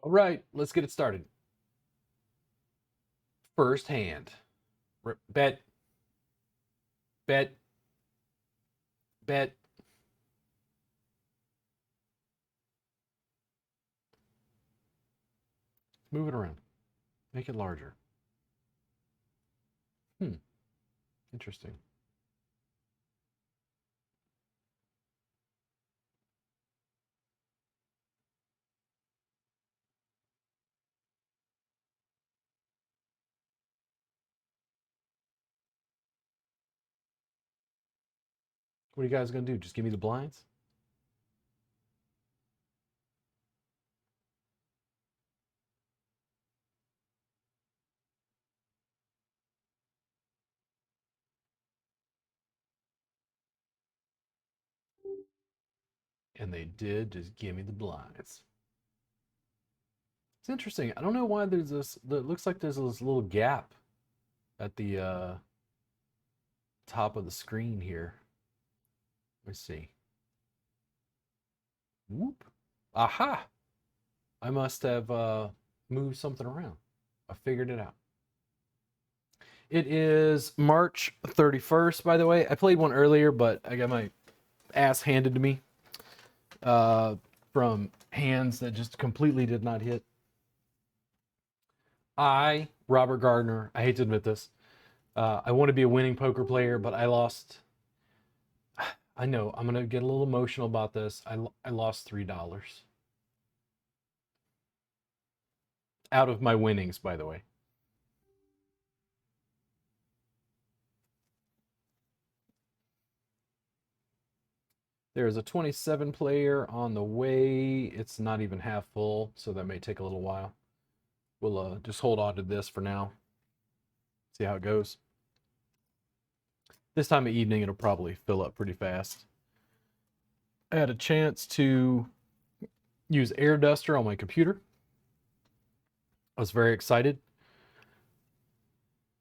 All right, let's get it started. First hand. Bet, bet, bet. Move it around. Make it larger. Hmm, interesting. What are you guys gonna do? Just give me the blinds? And they did just give me the blinds. It's interesting. I don't know why there's this. It looks like there's this little gap at the top of the screen here. Let me see. Whoop. Aha! I must have moved something around. I figured it out. It is March 31st, by the way. I played one earlier, but I got my ass handed to me uh, from hands that just completely did not hit. Robert Gardner, I hate to admit this, I want to be a winning poker player, but I lost. I know, I'm going to get a little emotional about this. I lost $3 out of my winnings, by the way. There's a 27 player on the way. It's not even half full, so that may take a little while. We'll just hold on to this for now. See how it goes. This time of evening, it'll probably fill up pretty fast. I had a chance to use Air Duster on my computer. I was very excited.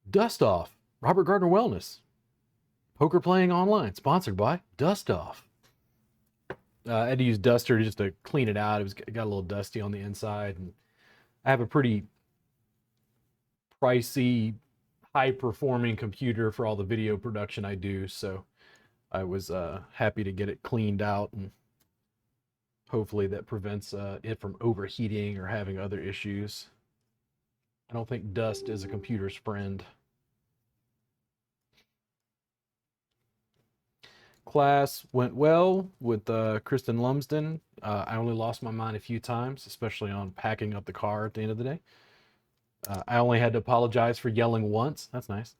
Dust Off, Robert Gardner Wellness, poker playing online, sponsored by Dust Off. I had to use Duster just to clean it out. It got a little dusty on the inside, and I have a pretty pricey, high performing computer for all the video production I do. So I was happy to get it cleaned out, and hopefully that prevents it from overheating or having other issues. I don't think dust is a computer's friend. Class went well with Kristen Lumsden. I only lost my mind a few times, especially on packing up the car at the end of the day. I only had to apologize for yelling once. That's nice.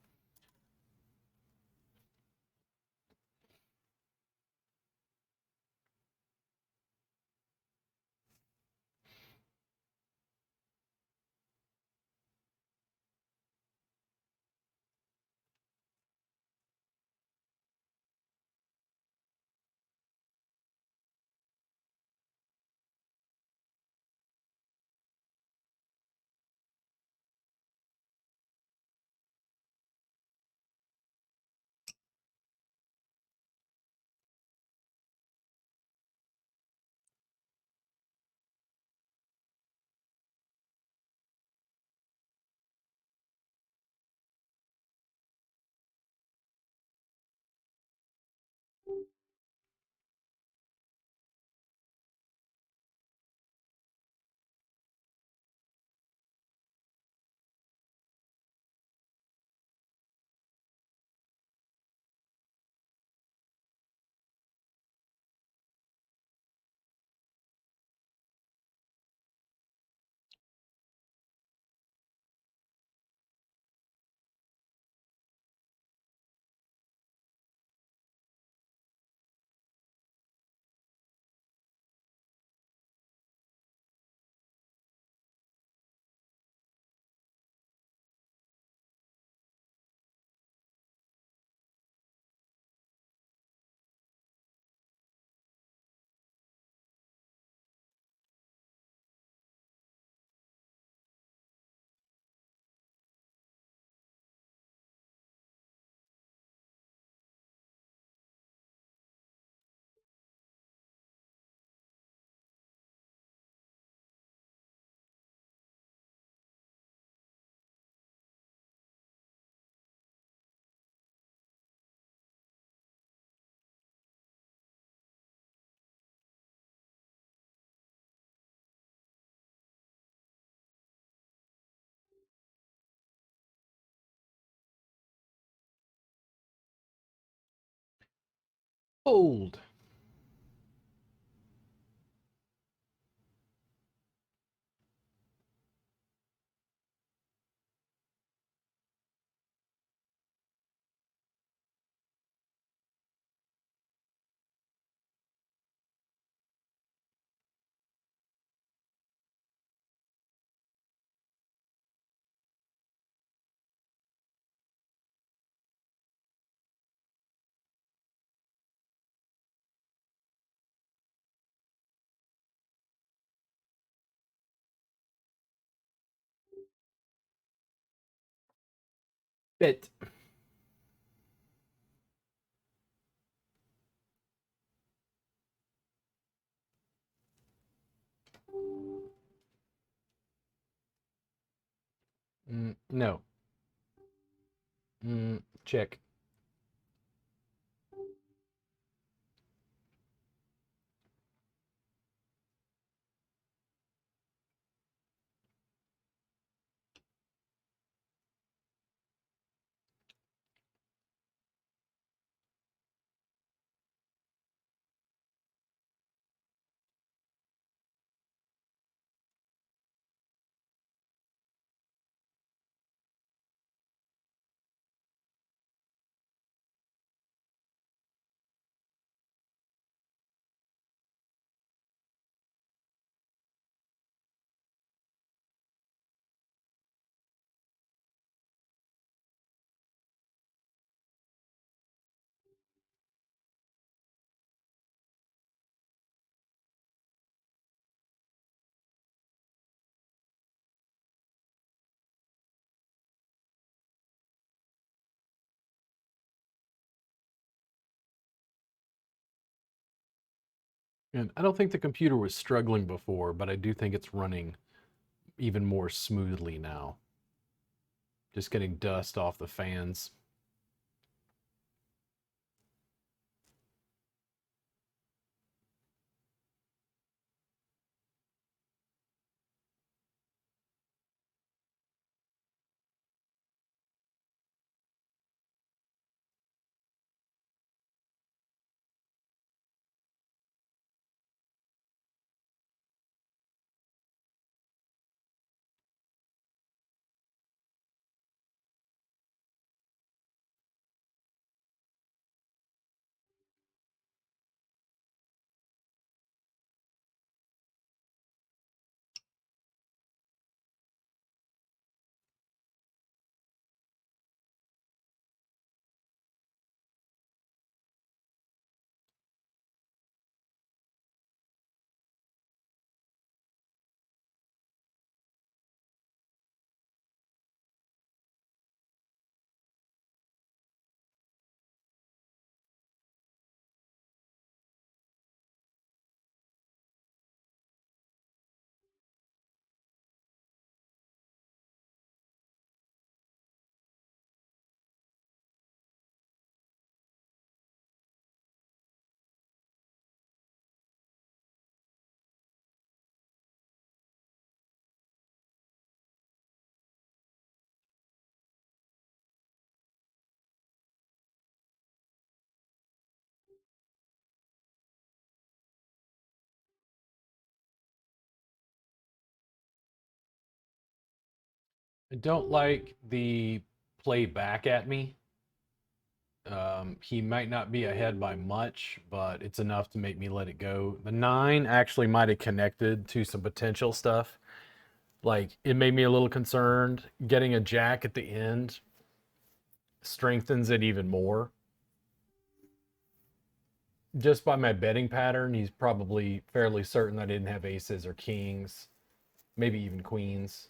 Hold. Bit. No. Check. And I don't think the computer was struggling before, but I do think it's running even more smoothly now. Just getting dust off the fans. I don't like the play back at me. He might not be ahead by much, but it's enough to make me let it go. The nine actually might have connected to some potential stuff. Like it made me a little concerned. Getting a jack at the end strengthens it even more. Just by my betting pattern, he's probably fairly certain I didn't have aces or kings, maybe even queens.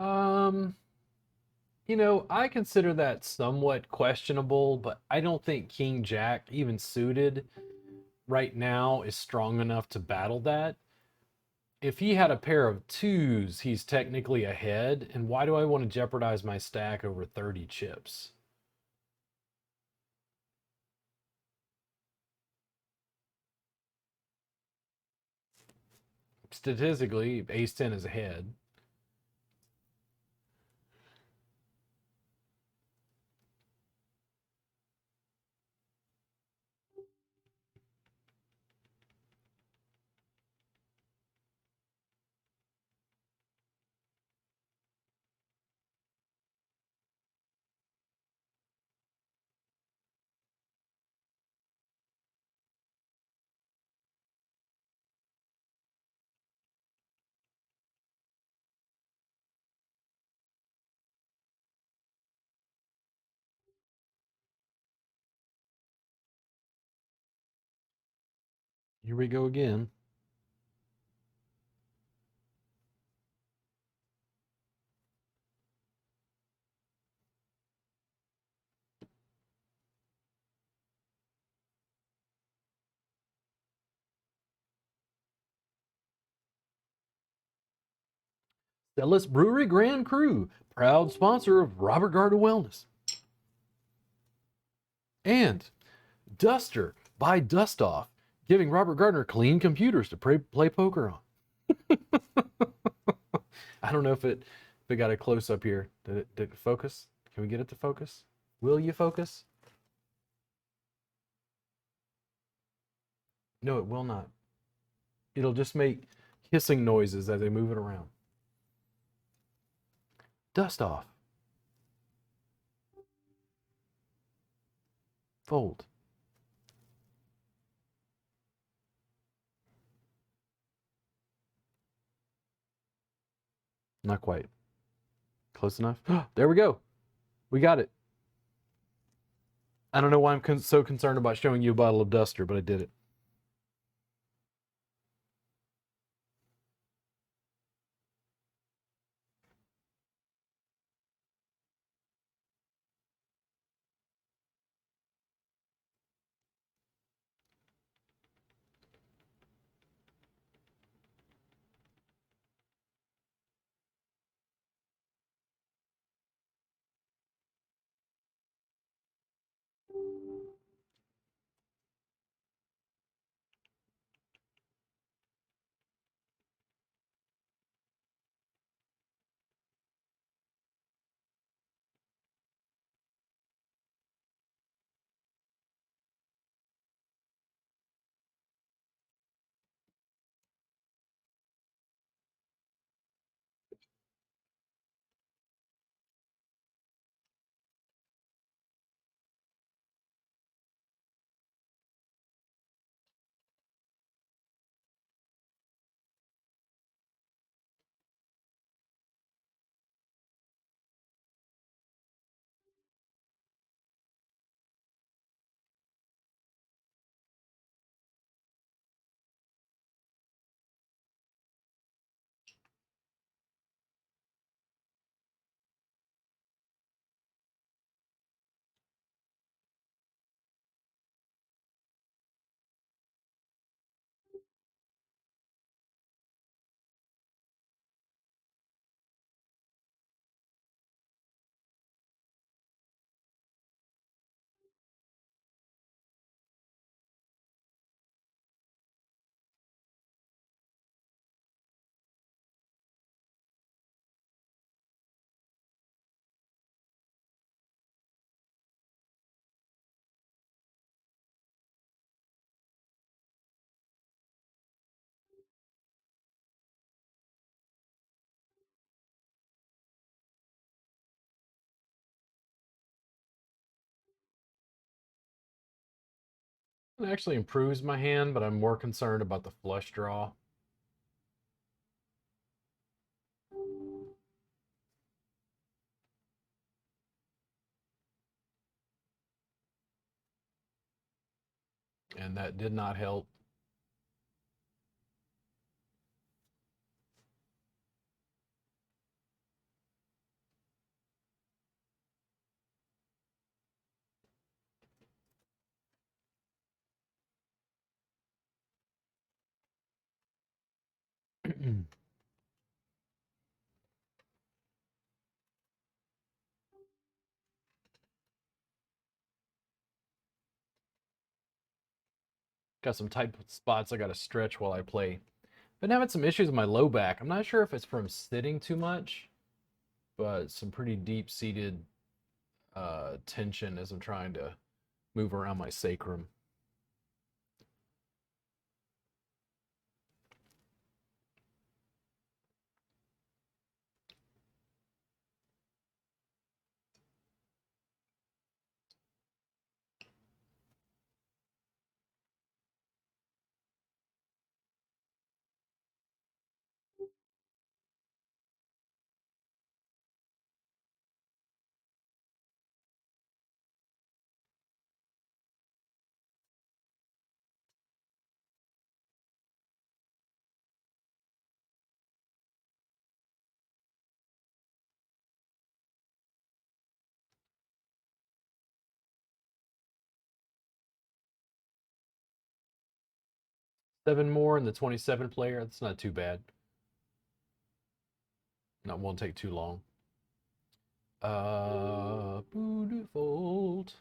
Um, I consider that somewhat questionable, but I don't think King Jack, even suited right now, is strong enough to battle that. If he had a pair of twos, he's technically ahead, and why do I want to jeopardize my stack over 30 chips? Statistically, ace 10 is ahead. Here we go again. Stellus Brewery Grand Cru, proud sponsor of Robert Gardner Wellness. And Duster by Dust Off, giving Robert Gardner clean computers to play poker on. I don't know if it got a close up here. Did it focus? Can we get it to focus? Will you focus? No, it will not. It'll just make hissing noises as they move it around. Dust off. Fold. Not quite. Close enough. There we go. We got it. I don't know why I'm so concerned about showing you a bottle of Duster, but I did it. It actually improves my hand, but I'm more concerned about the flush draw. And that did not help. Got some tight spots I got to stretch while I play. Been having some issues with my low back. I'm not sure if it's from sitting too much, but some pretty deep-seated tension as I'm trying to move around my sacrum. Seven more in the 27 player. That's not too bad. That won't take too long. Default.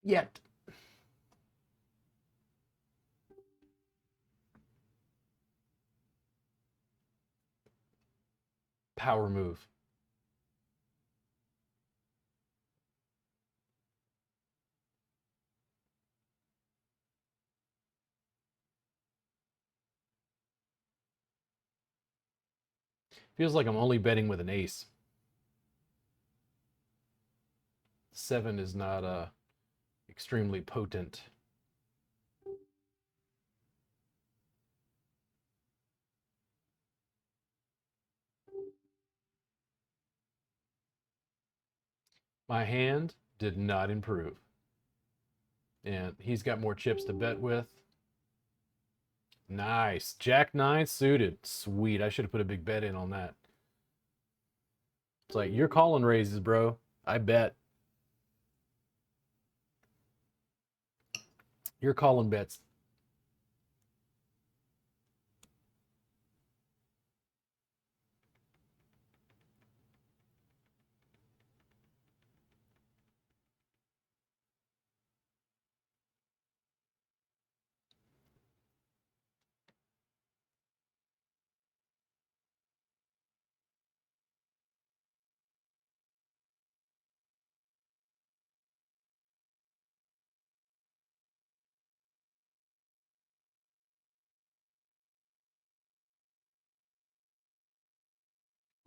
Yet. Power move. Feels like I'm only betting with an ace. 7 is not extremely potent. My hand did not improve. And he's got more chips to bet with. Nice. Jack 9 suited. Sweet. I should have put a big bet in on that. It's like, you're calling raises, bro. I bet. You're calling bets.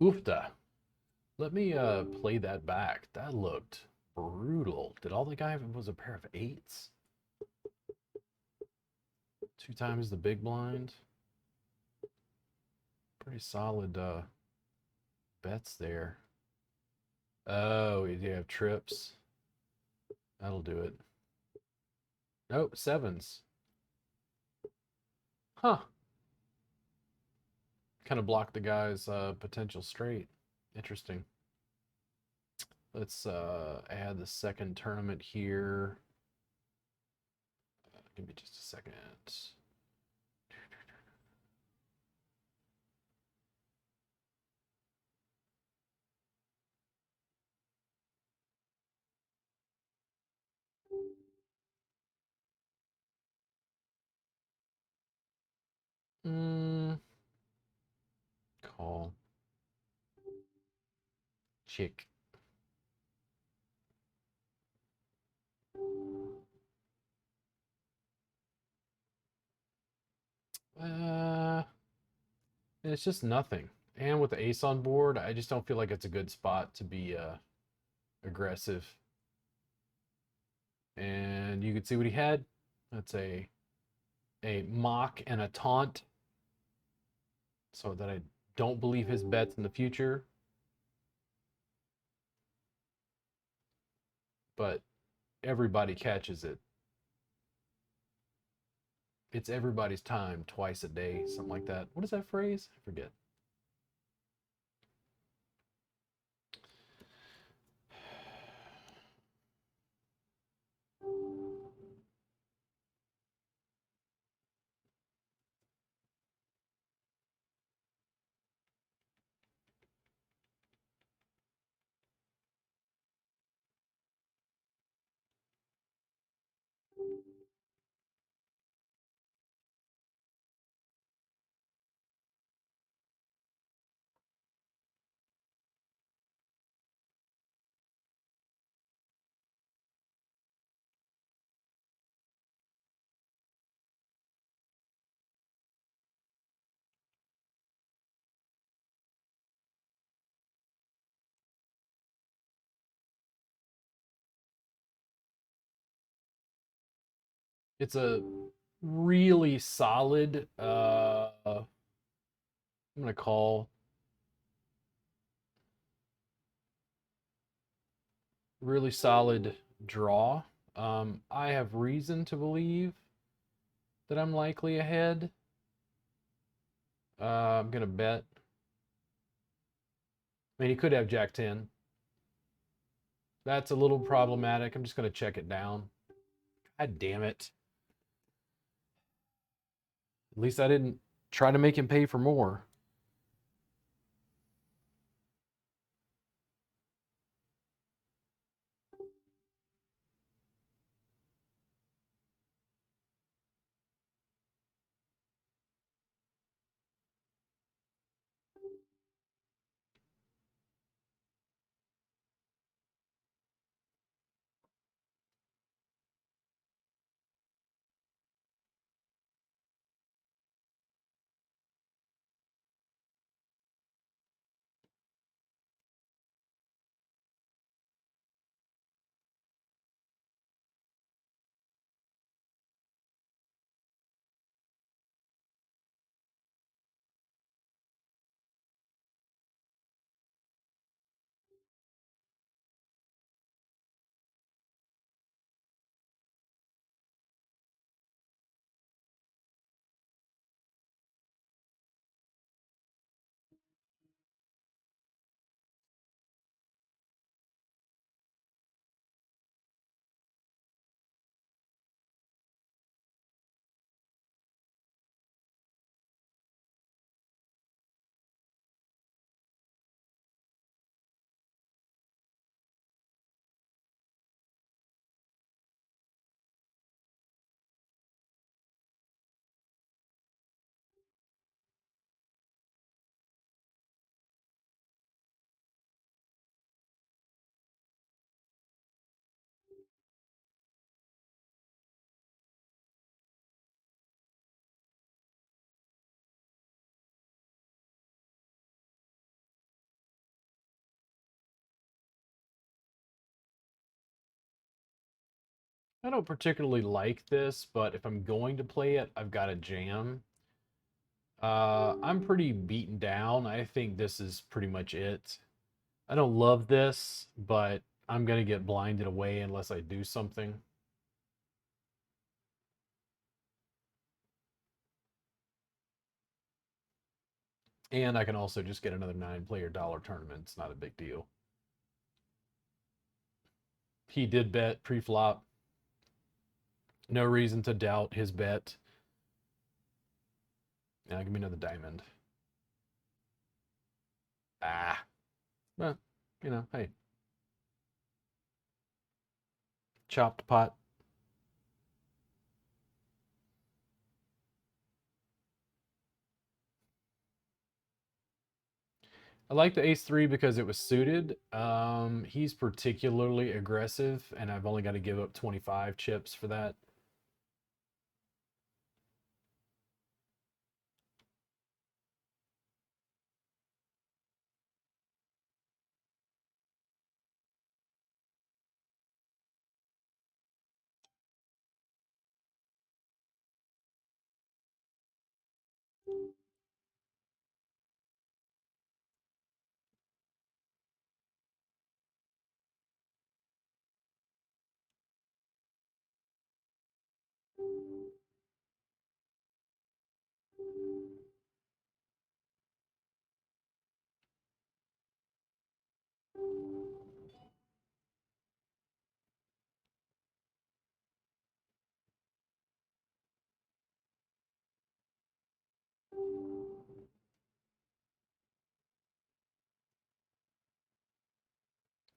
Oofda. Let me play that back. That looked brutal. Did all the guy have was a pair of eights? 2 times the big blind. Pretty solid bets there. Oh, you have trips. That'll do it. Nope, sevens. Huh. Kind of blocked the guy's potential straight. Interesting. Let's add the second tournament here. Give me just a second. Call. Chick. It's just nothing. And with the ace on board, I just don't feel like it's a good spot to be aggressive. And you can see what he had. That's a mock and a taunt. So that I don't believe his bets in the future. But everybody catches it. It's everybody's time twice a day, something like that. What is that phrase? I forget. It's a really solid I'm gonna call really solid draw. I have reason to believe that I'm likely ahead. I'm gonna bet. I mean, he could have Jack 10. That's a little problematic. I'm just gonna check it down. God damn it. At least I didn't try to make him pay for more. I don't particularly like this, but if I'm going to play it, I've got to jam. I'm pretty beaten down. I think this is pretty much it. I don't love this, but I'm gonna get blinded away unless I do something. And I can also just get another 9-player dollar tournament. It's not a big deal. He did bet pre-flop. No reason to doubt his bet. Now give me another diamond. Ah. Well, you know, hey. Chopped pot. I like the ace-3 because it was suited. He's particularly aggressive, and I've only got to give up 25 chips for that.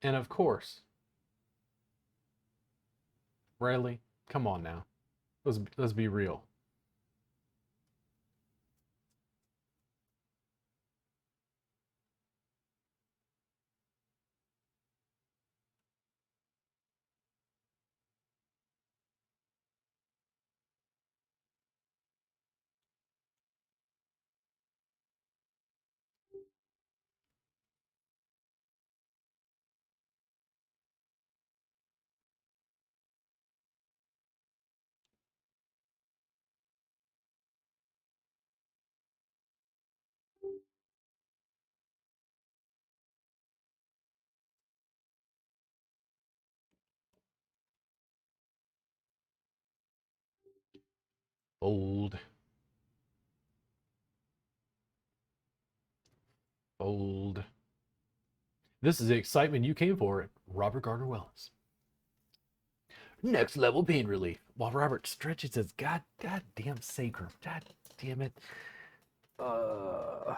And of course, Riley, come on now. Let's be real. Fold. Fold. This is the excitement you came for, Robert Gardner Wells. Next level pain relief. While Robert stretches his goddamn sacrum. God damn it. L5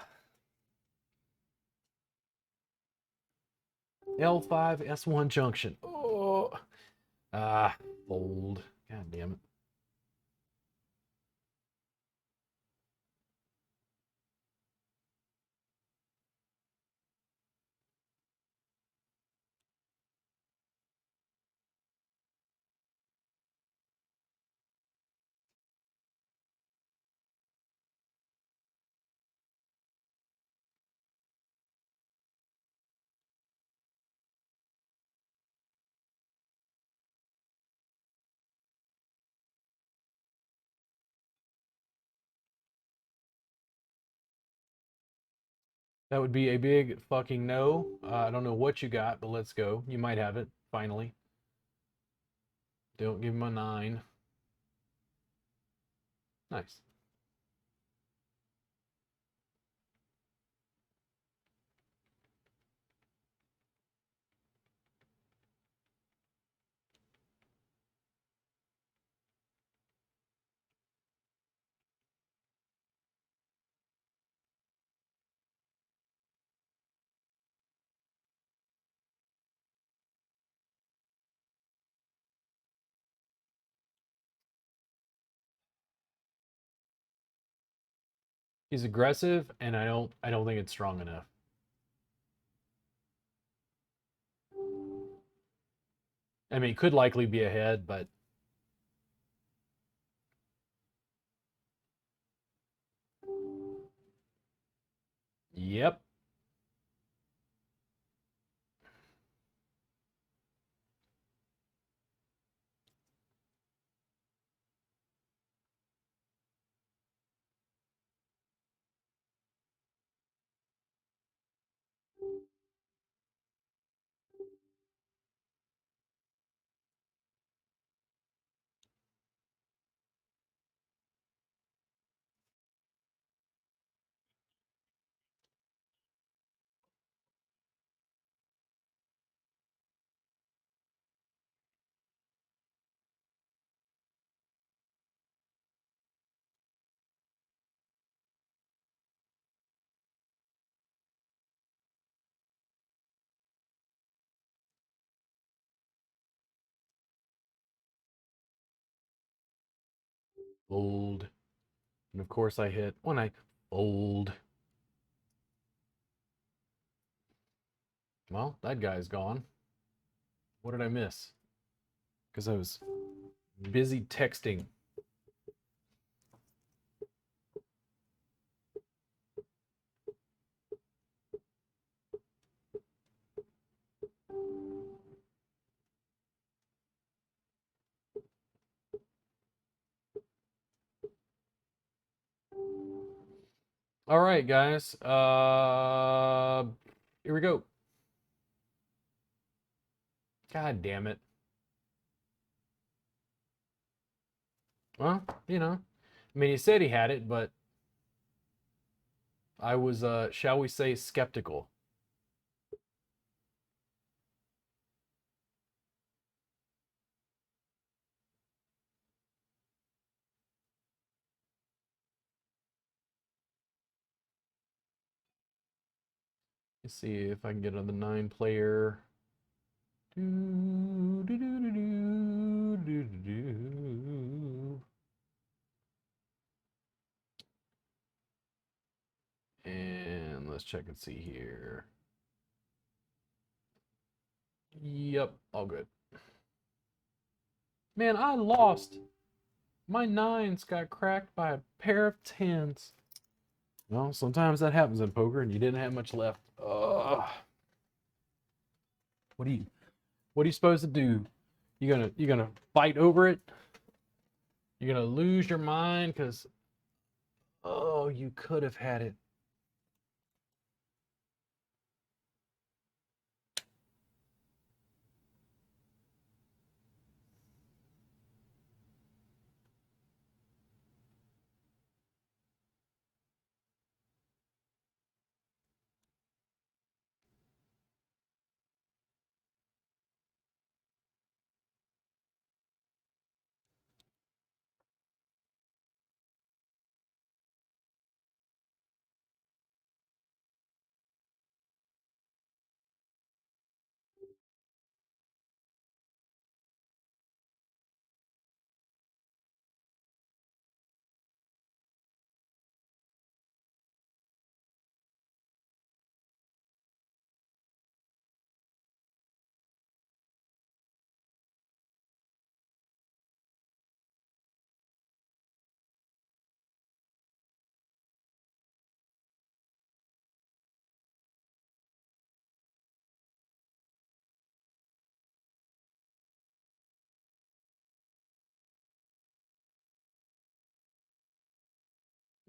S1 junction. Oh. Fold. God damn it. That would be a big fucking no. I don't know what you got, but let's go. You might have it, finally. Don't give him a 9. Nice. He's aggressive, and I don't think it's strong enough. I mean, it could likely be ahead, but yep. fold. And of course I hit when I fold. Well, that guy's gone. What did I miss? Because I was busy texting. All right, guys. Here we go. God damn it. Well, you know, I mean, he said he had it, but I was, shall we say, skeptical. Let's see if I can get on the 9-player. And let's check and see here. Yep, all good. Man, I lost. My 9s got cracked by a pair of 10s. Well, sometimes that happens in poker, and you didn't have much left. Ugh. What are you supposed to do? You gonna fight over it? You're gonna lose your mind because oh, you could have had it.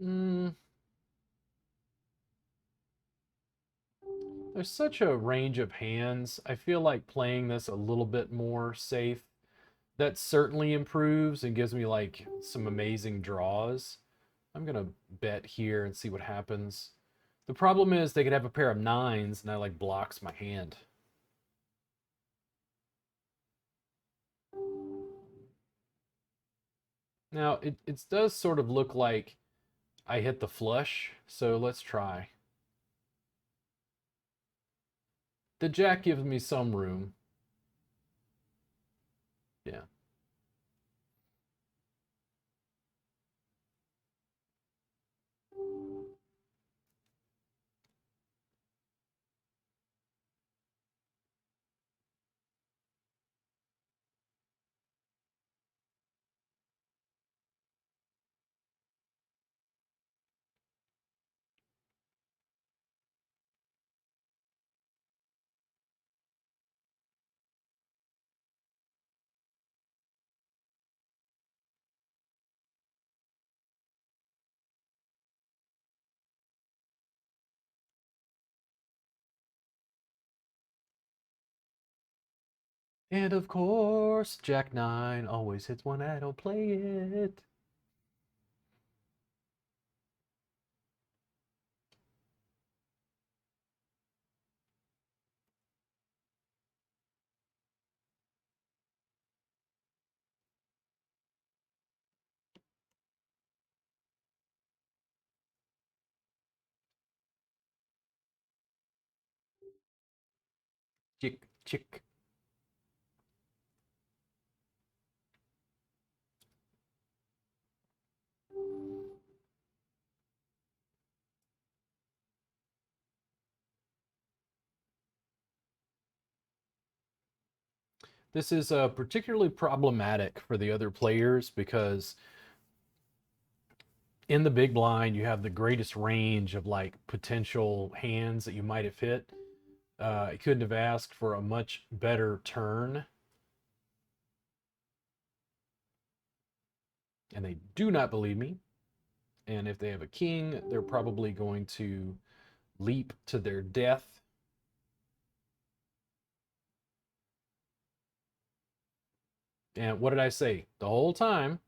Mm, there's such a range of hands. I feel like playing this a little bit more safe. That certainly improves and gives me like some amazing draws. I'm gonna bet here and see what happens. The problem is they could have a pair of 9s and that like blocks my hand. Now it does sort of look like I hit the flush, so let's try. The jack gives me some room. Yeah. And of course, Jack 9 always hits when I don't play it. Chick, chick. This is particularly problematic for the other players because in the big blind you have the greatest range of like potential hands that you might have hit. I couldn't have asked for a much better turn. And they do not believe me. And if they have a king, they're probably going to leap to their death. And what did I say? The whole time.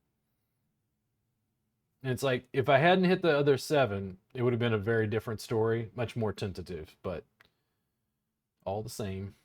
And it's like, if I hadn't hit the other 7, it would have been a very different story, much more tentative, but all the same.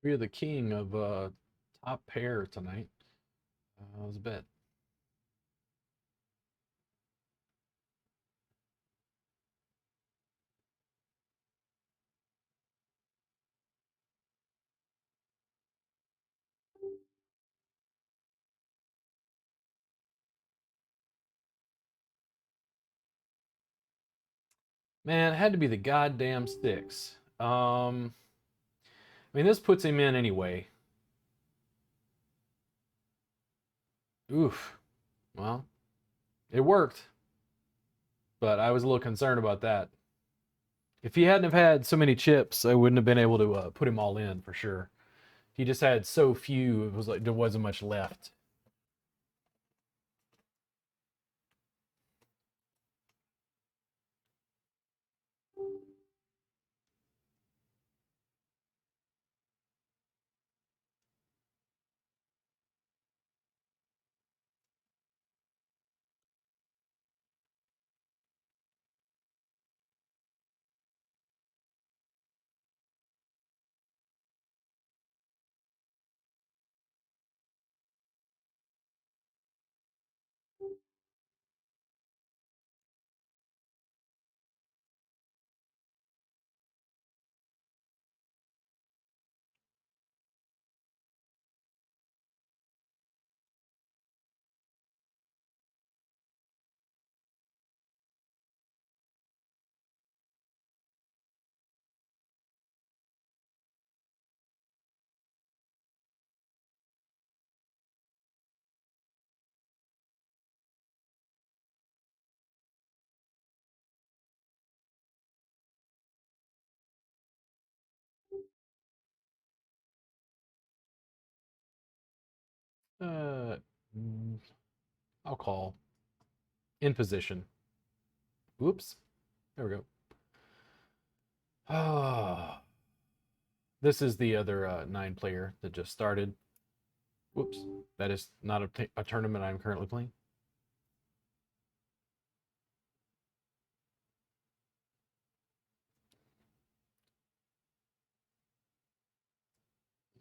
We're the king of top pair tonight. That was a bet. Man, it had to be the goddamn 6. I mean, this puts him in anyway. Oof. Well, it worked, but I was a little concerned about that. If he hadn't have had so many chips, I wouldn't have been able to put him all in for sure. He just had so few; it was like there wasn't much left. Uh, mm, I'll call in position. Whoops. There we go. Ah, this is the other 9 player that just started. Whoops. That is not a tournament I'm currently playing.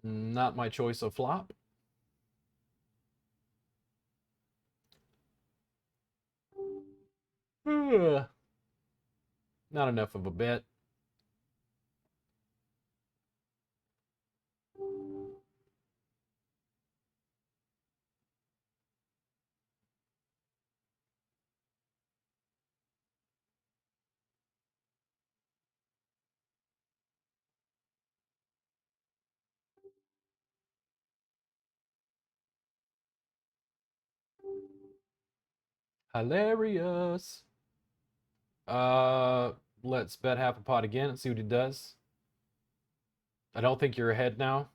Not my choice of flop. Not enough of a bet. Hilarious. Uh, let's bet half a pot again and see what he does. I don't think you're ahead now.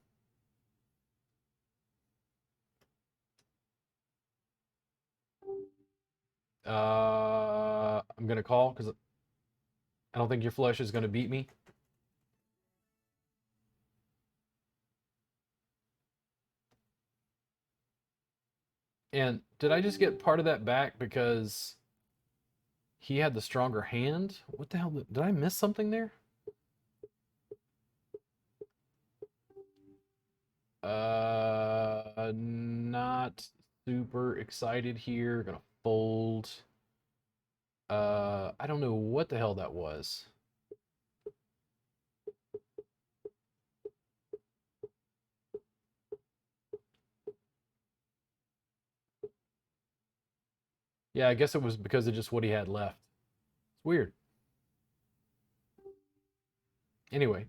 I'm gonna call because I don't think your flush is gonna beat me. And did I just get part of that back because he had the stronger hand? What the hell? Did I miss something there? Not super excited here. Gonna fold. I don't know what the hell that was. Yeah, I guess it was because of just what he had left. It's weird. Anyway,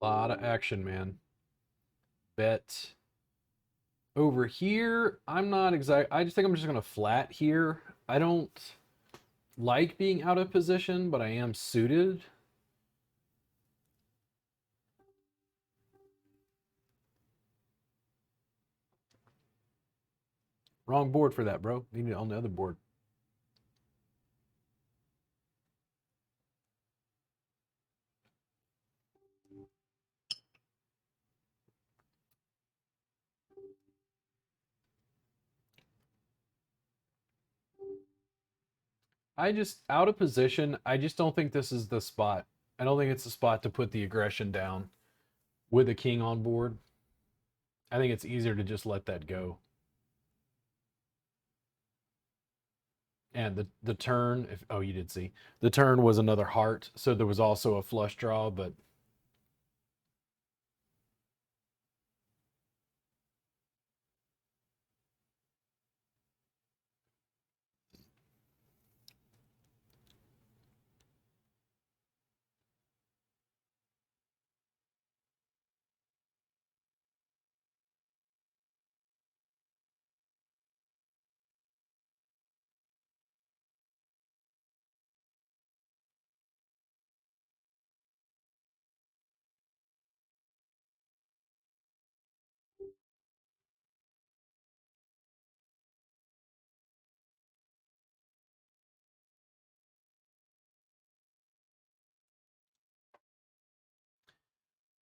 a lot of action, man. Bet over here. I'm not exact. I just think I'm just gonna flat here. I don't like being out of position, but I am suited. Wrong board for that, bro. Need it on the other board. I just out of position. I just don't think this is the spot. I don't think it's the spot to put the aggression down with a king on board. I think it's easier to just let that go. And the turn, if oh you did see the turn was another heart, so there was also a flush draw, but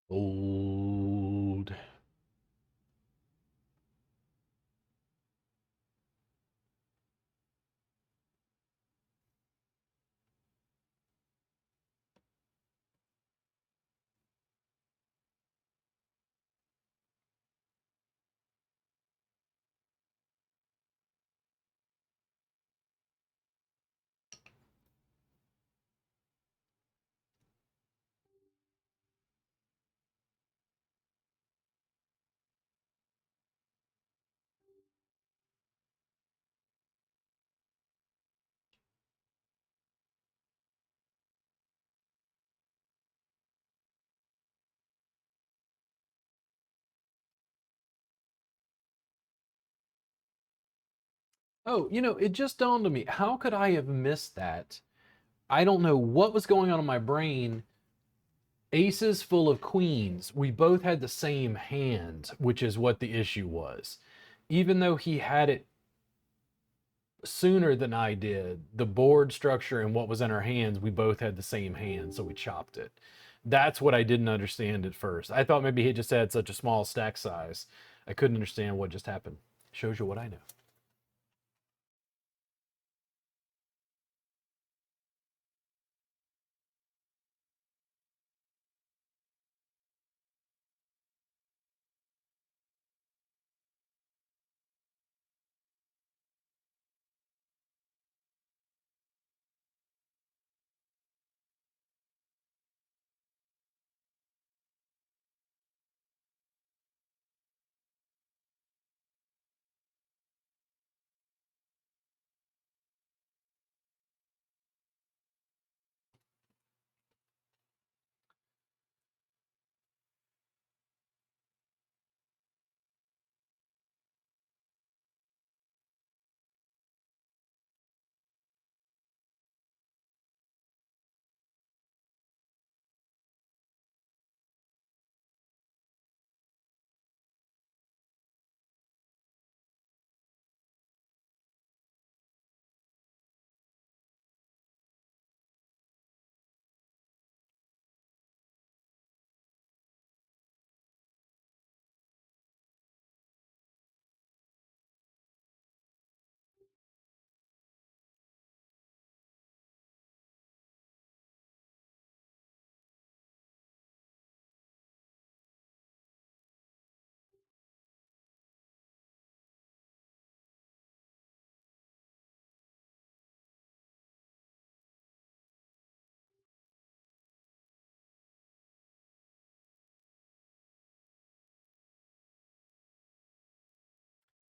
old. Oh, it just dawned on me. How could I have missed that? I don't know what was going on in my brain. Aces full of queens. We both had the same hand, which is what the issue was. Even though he had it sooner than I did, the board structure and what was in our hands, we both had the same hand, so we chopped it. That's what I didn't understand at first. I thought maybe he just had such a small stack size. I couldn't understand what just happened. Shows you what I know.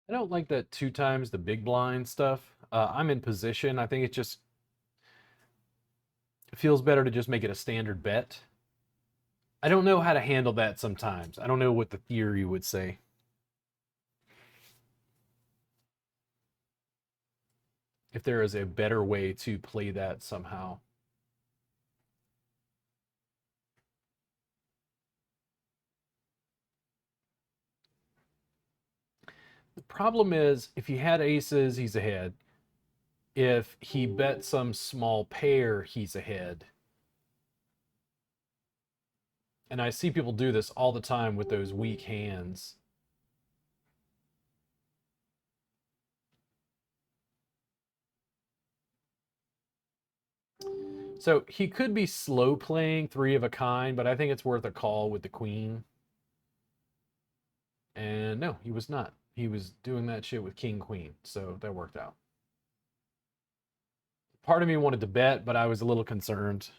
I don't like that 2 times the big blind stuff. I'm in position. I think it just feels better to just make it a standard bet. I don't know how to handle that sometimes. I don't know what the theory would say. If there is a better way to play that somehow. The problem is if he had aces, he's ahead. If he bet some small pair, he's ahead. And I see people do this all the time with those weak hands. So he could be slow playing three of a kind, but I think it's worth a call with the queen. And no, he was not. He was doing that shit with king queen, so that worked out. Part of me wanted to bet, but I was a little concerned.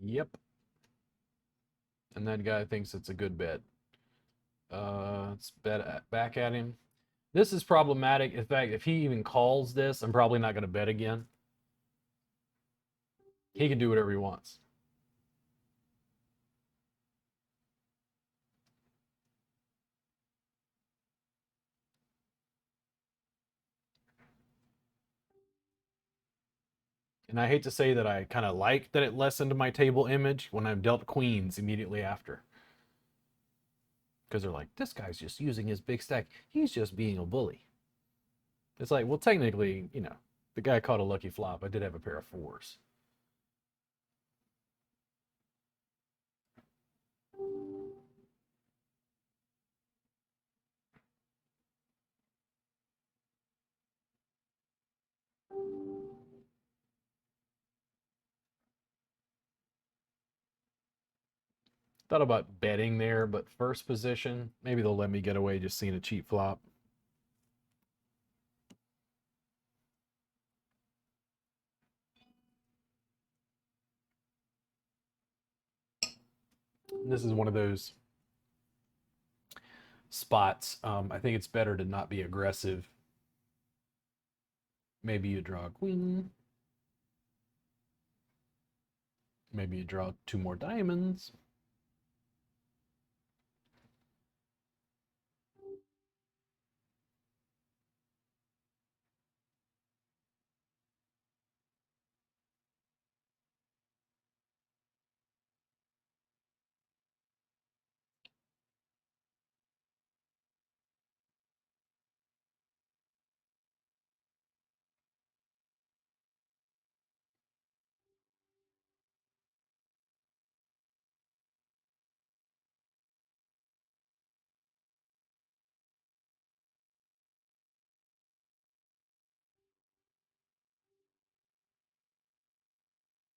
Yep. And that guy thinks it's a good bet. Let's bet back at him. This is problematic. In fact, if he even calls this, I'm probably not going to bet again. He can do whatever he wants. And I hate to say that I kind of like that it lessened my table image when I've dealt queens immediately after. Because they're like, this guy's just using his big stack. He's just being a bully. It's like, well, technically, the guy caught a lucky flop. I did have a pair of fours. Thought about betting there, but first position, maybe they'll let me get away just seeing a cheap flop. And this is one of those spots. I think it's better to not be aggressive. Maybe you draw a queen. Maybe you draw 2 more diamonds.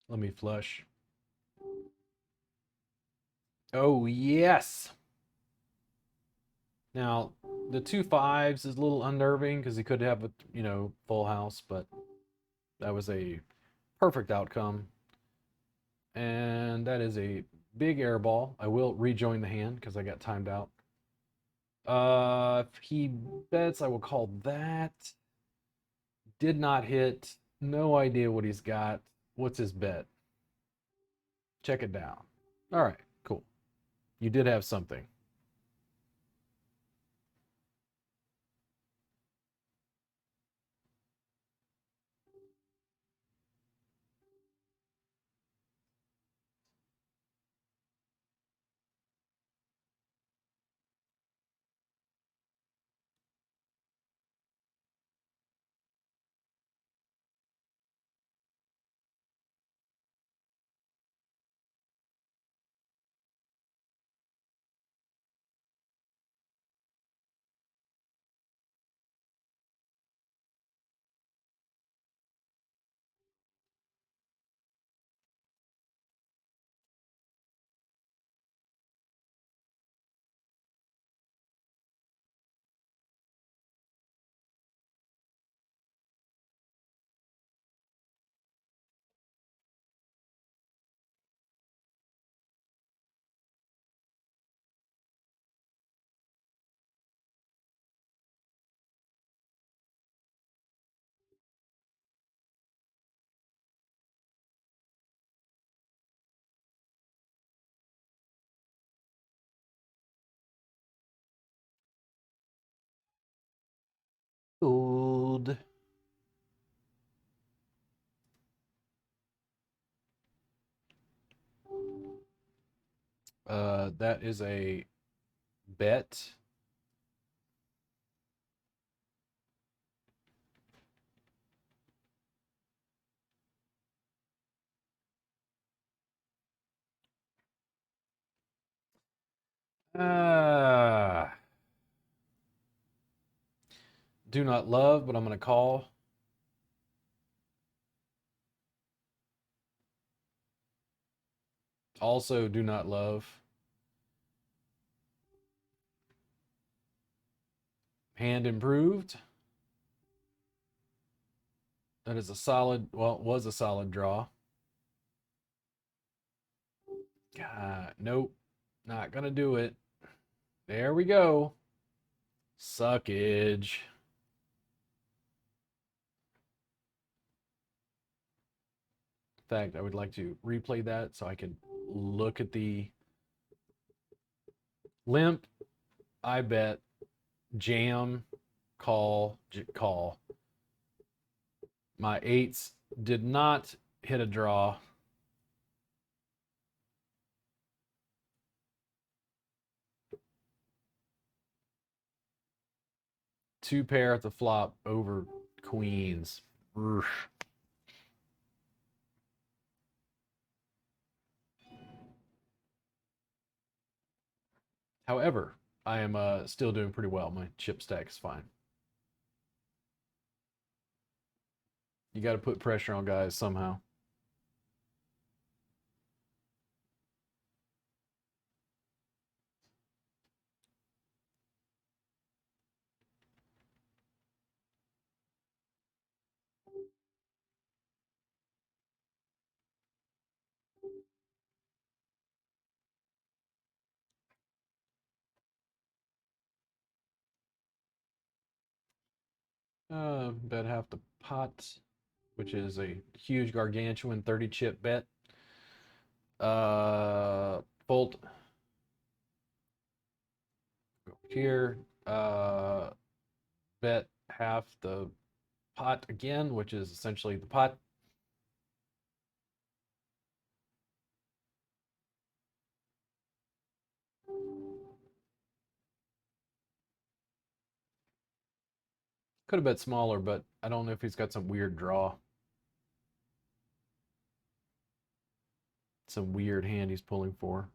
Let me flush. Oh, yes. Now, the 2 5s is a little unnerving because he could have a, full house, but that was a perfect outcome. And that is a Big air ball. I will rejoin the hand because I got timed out. If he bets, I will call that. Did not hit. No idea what he's got. What's his bet? Check it down. All right, cool. You did have something. Old. That is a bet. Uh, do not love, but I'm going to call. Also, do not love. Hand improved. That is a solid, well, it was a solid draw. God, nope. Not going to do it. There we go. Suckage. In fact, I would like to replay that so I can look at the limp. I bet jam, call, call. My eights did not hit a draw. Two pair at the flop over queens. Oof. However, I am still doing pretty well. My chip stack is fine. You got to put pressure on guys somehow. Bet half the pot, which is a huge gargantuan 30 chip bet. Fold here. Bet half the pot again, which is essentially the pot. Could have bet smaller, but I don't know if he's got some weird draw. Some weird hand he's pulling for.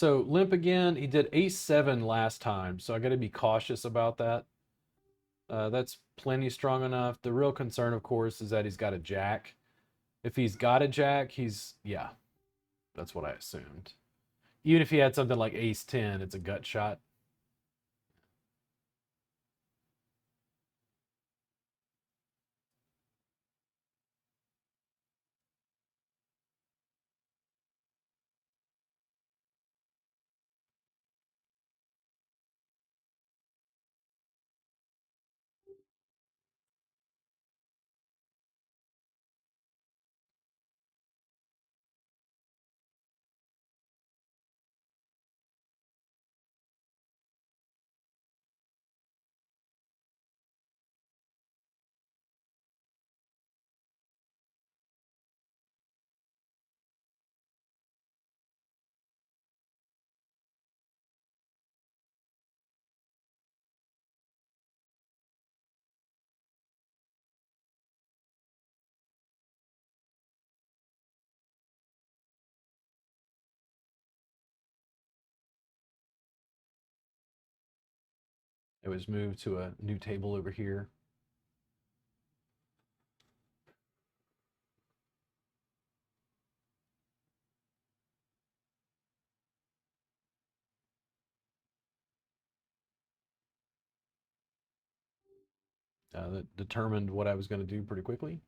So limp again. He did ace-7 last time, so I got to be cautious about that. That's plenty strong enough. The real concern, of course, is that he's got a jack. If he's got a jack, yeah, that's what I assumed. Even if he had something like ace-10, it's a gut shot. It was moved to a new table over here. That determined what I was going to do pretty quickly.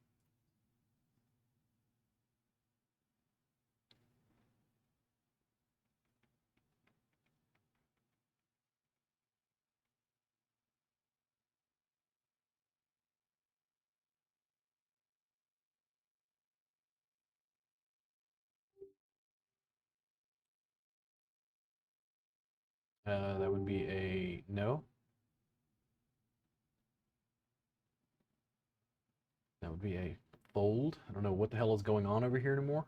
That would be a no. That would be a fold. I don't know what the hell is going on over here anymore.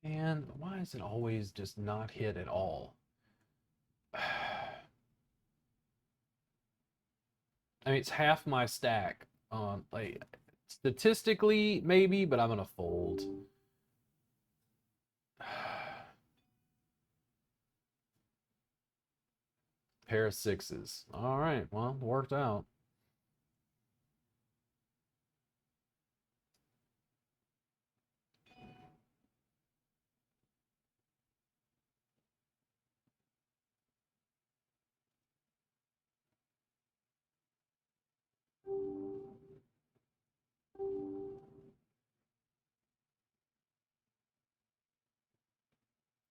And why is it always just not hit at all? I mean, it's half my stack. Like statistically, maybe, but I'm gonna fold. Pair of sixes. All right, well, worked out.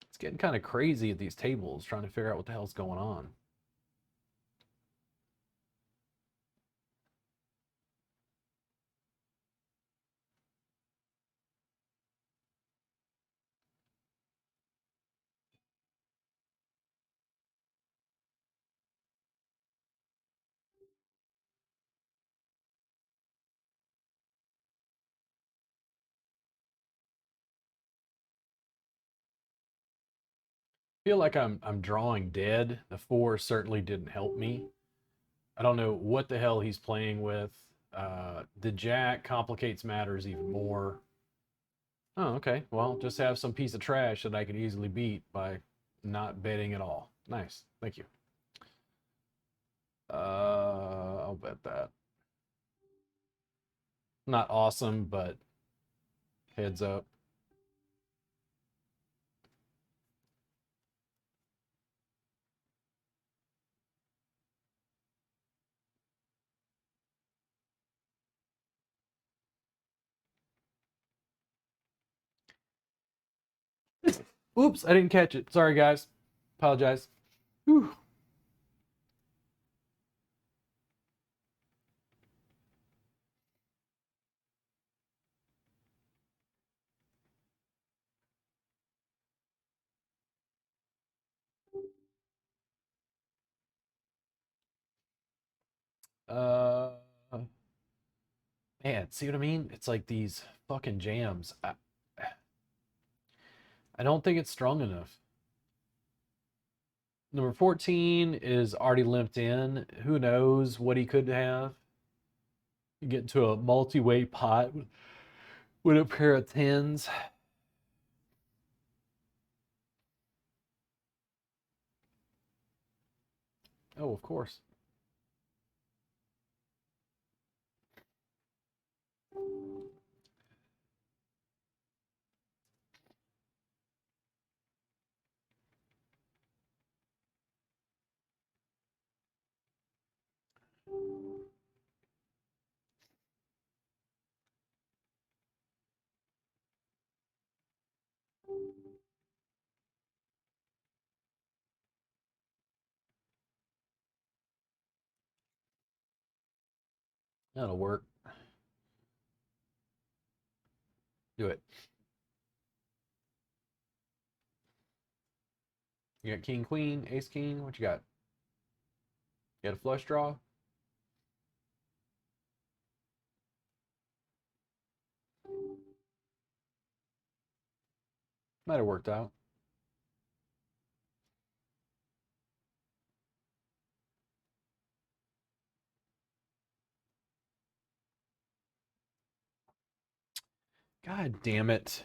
It's getting kind of crazy at these tables, trying to figure out what the hell's going on. Feel like I'm drawing dead. The four certainly didn't help me. I don't know what the hell he's playing with. The jack complicates matters even more. Oh, okay. Well, just have some piece of trash that I could easily beat by not betting at all. Nice. Thank you. I'll bet that. Not awesome, but heads up. Oops, I didn't catch it. Sorry, guys. Apologize. Whew. Uh, man, see what I mean? It's like these fucking jams. I don't think it's strong enough. Number 14 is already limped in. Who knows what he could have? You get into a multi-weight pot with a pair of 10s. Oh, of course. That'll work. Do it. You got king, queen, ace, king. What you got? You got a flush draw? Might have worked out. God damn it.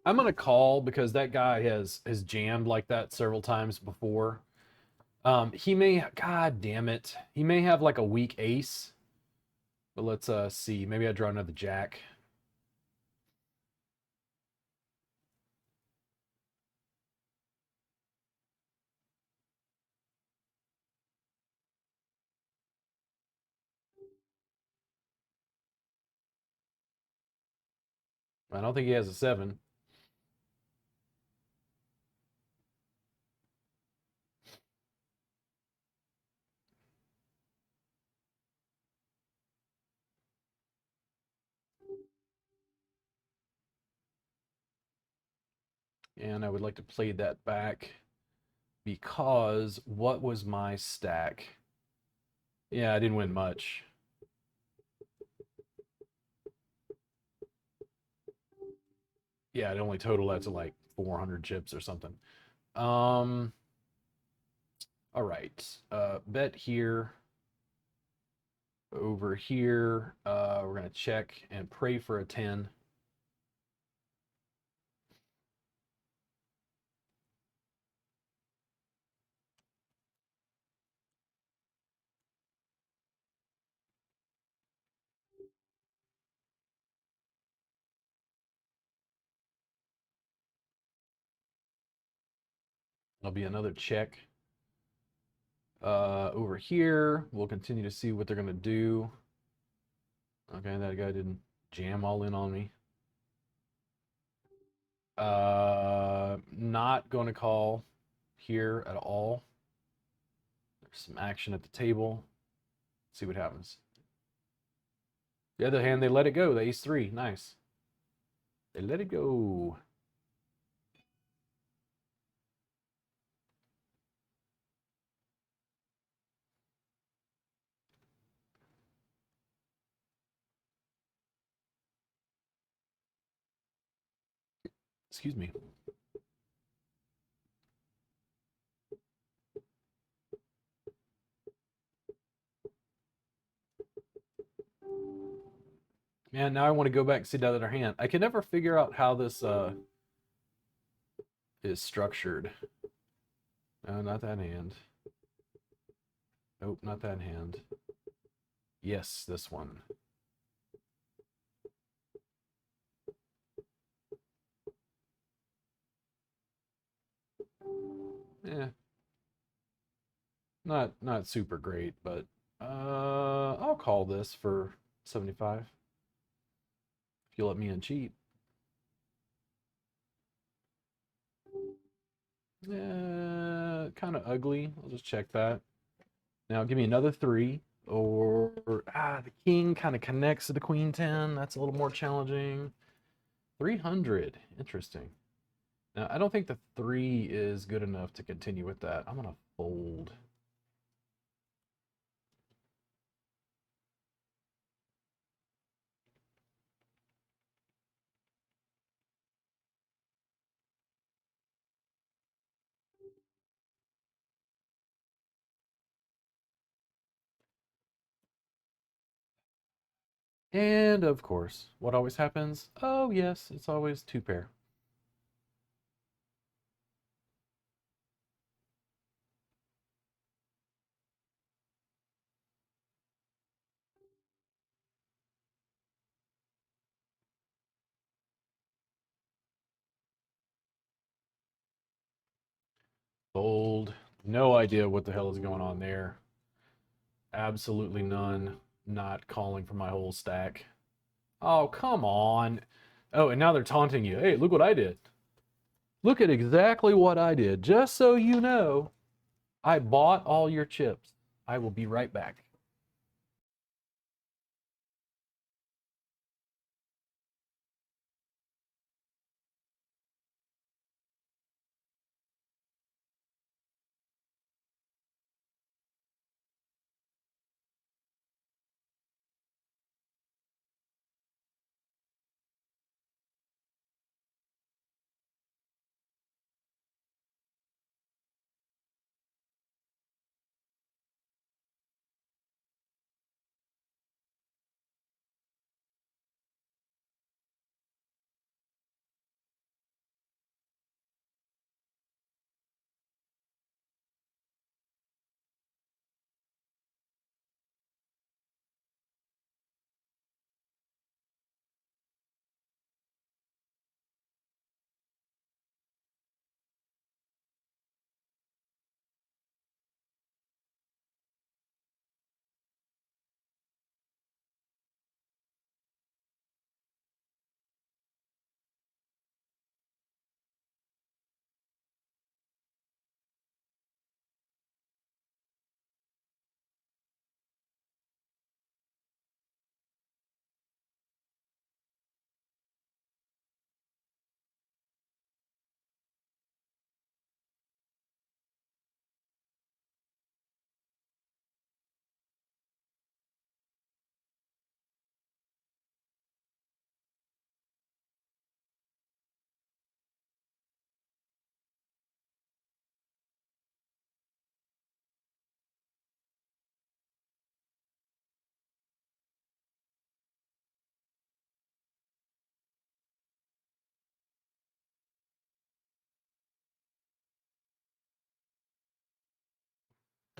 I'm gonna call because that guy has jammed like that several times before. He may, God damn it, he may have like a weak ace. But let's see. Maybe I draw another jack. I don't think he has a 7. And I would like to play that back because what was my stack? Yeah, I didn't win much. Yeah, it only totaled out to like 400 chips or something. All right. Bet here. Over here, we're gonna check and pray for a 10. There'll be another check. Over here, we'll continue to see what they're gonna do. Okay, that guy didn't jam all in on me. Not going to call here at all. There's some action at the table. Let's see what happens. The other hand, they let it go. The ace 3. Nice. They let it go. Excuse me. Man, now I want to go back and see the other hand. I can never figure out how this is structured. No, not that hand. Nope, not that hand. Yes, this one. Yeah. Not super great, but I'll call this for 75. If you let me in cheap. Kind of ugly. I'll just check that. Now give me another 3. Or the king kind of connects to the queen 10. That's a little more challenging. 300. Interesting. Now I don't think the 3 is good enough to continue with that. I'm gonna fold. And of course, what always happens? Oh yes, it's always two pair. Fold. No idea what the hell is going on there. Absolutely none. Not calling for my whole stack. Oh, come on. Oh, and now they're taunting you. Hey, look what I did. Look at exactly what I did. Just so you know, I bought all your chips. I will be right back.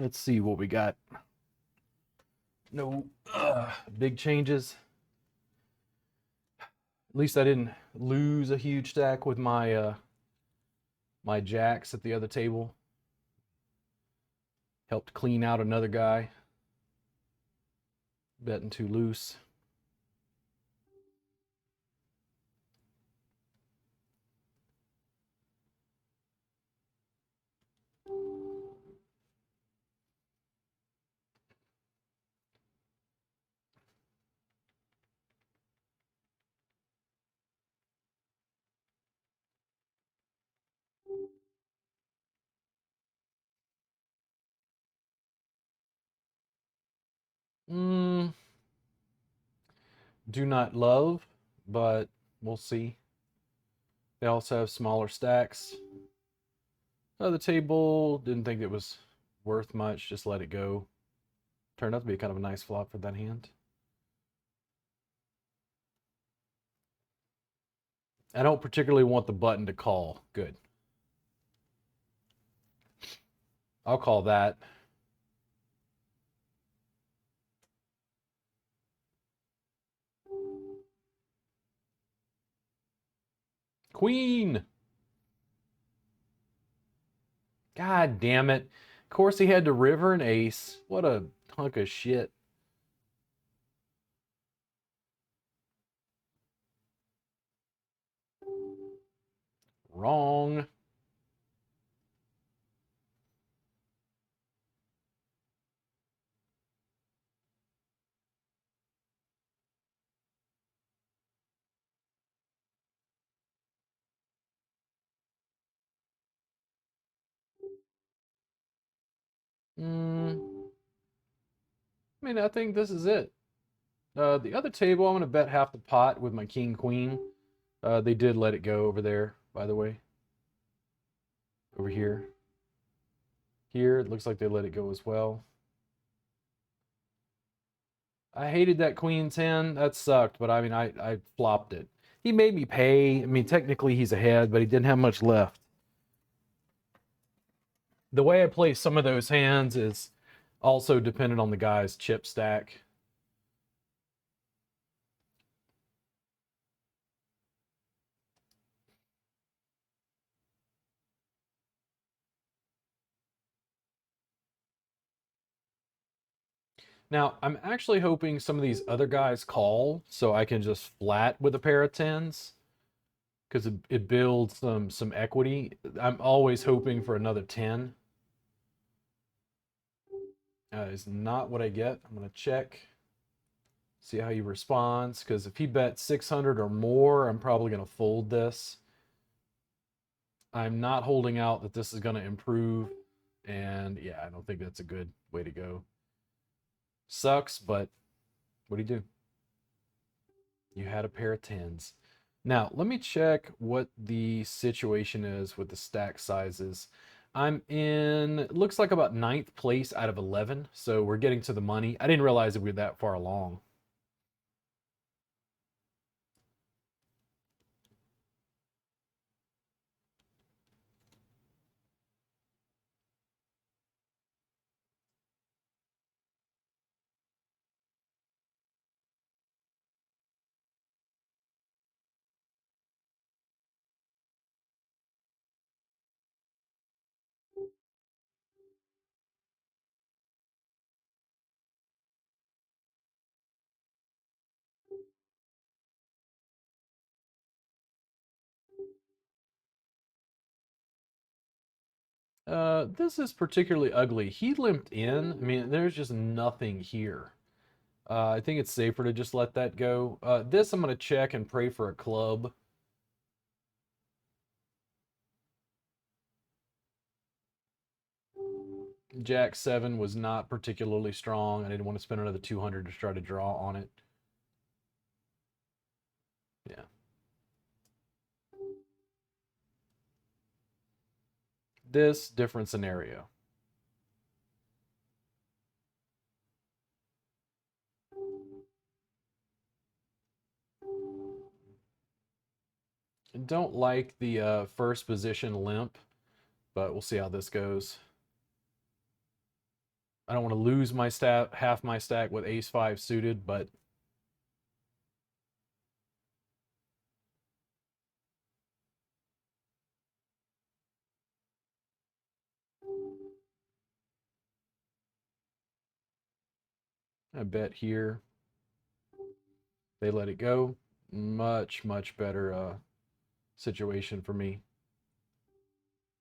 Let's see what we got. No big changes. At least I didn't lose a huge stack with my jacks at the other table. Helped clean out another guy. Betting too loose. Mm, do not love, but we'll see. They also have smaller stacks. The table, didn't think it was worth much, just let it go. Turned out to be kind of a nice flop for that hand. I don't particularly want the button to call. Good. I'll call that. Queen! God damn it. Of course he had to river an ace. What a hunk of shit. Wrong. I mean, I think this is it. The other table, I'm going to bet half the pot with my king queen. They did let it go over there, by the way. Over here. Here, it looks like they let it go as well. I hated that queen 10. That sucked, but I mean, I flopped it. He made me pay. I mean, technically he's ahead, but he didn't have much left. The way I play some of those hands is also dependent on the guy's chip stack. Now, I'm actually hoping some of these other guys call so I can just flat with a pair of tens because it builds some equity. I'm always hoping for another 10. Is not what I get. I'm going to check, see how he responds, because if he bets 600 or more, I'm probably going to fold this. I'm not holding out that this is going to improve, and yeah, I don't think that's a good way to go. Sucks, but what do you do? You had a pair of tens. Now, let me check what the situation is with the stack sizes. I'm in, it looks like about 9th place out of 11, so we're getting to the money. I didn't realize that we were that far along. This is particularly ugly. He limped in. I mean, there's just nothing here. I think it's safer to just let that go. This I'm going to check and pray for a club. Jack 7 was not particularly strong. I didn't want to spend another 200 to try to draw on it. Yeah. This different scenario. I don't like the first position limp, but we'll see how this goes. I don't want to lose my stack, half my stack with ace 5 suited, but I bet here they let it go. Much, much better situation for me.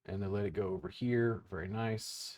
And they let it go over here. Very nice.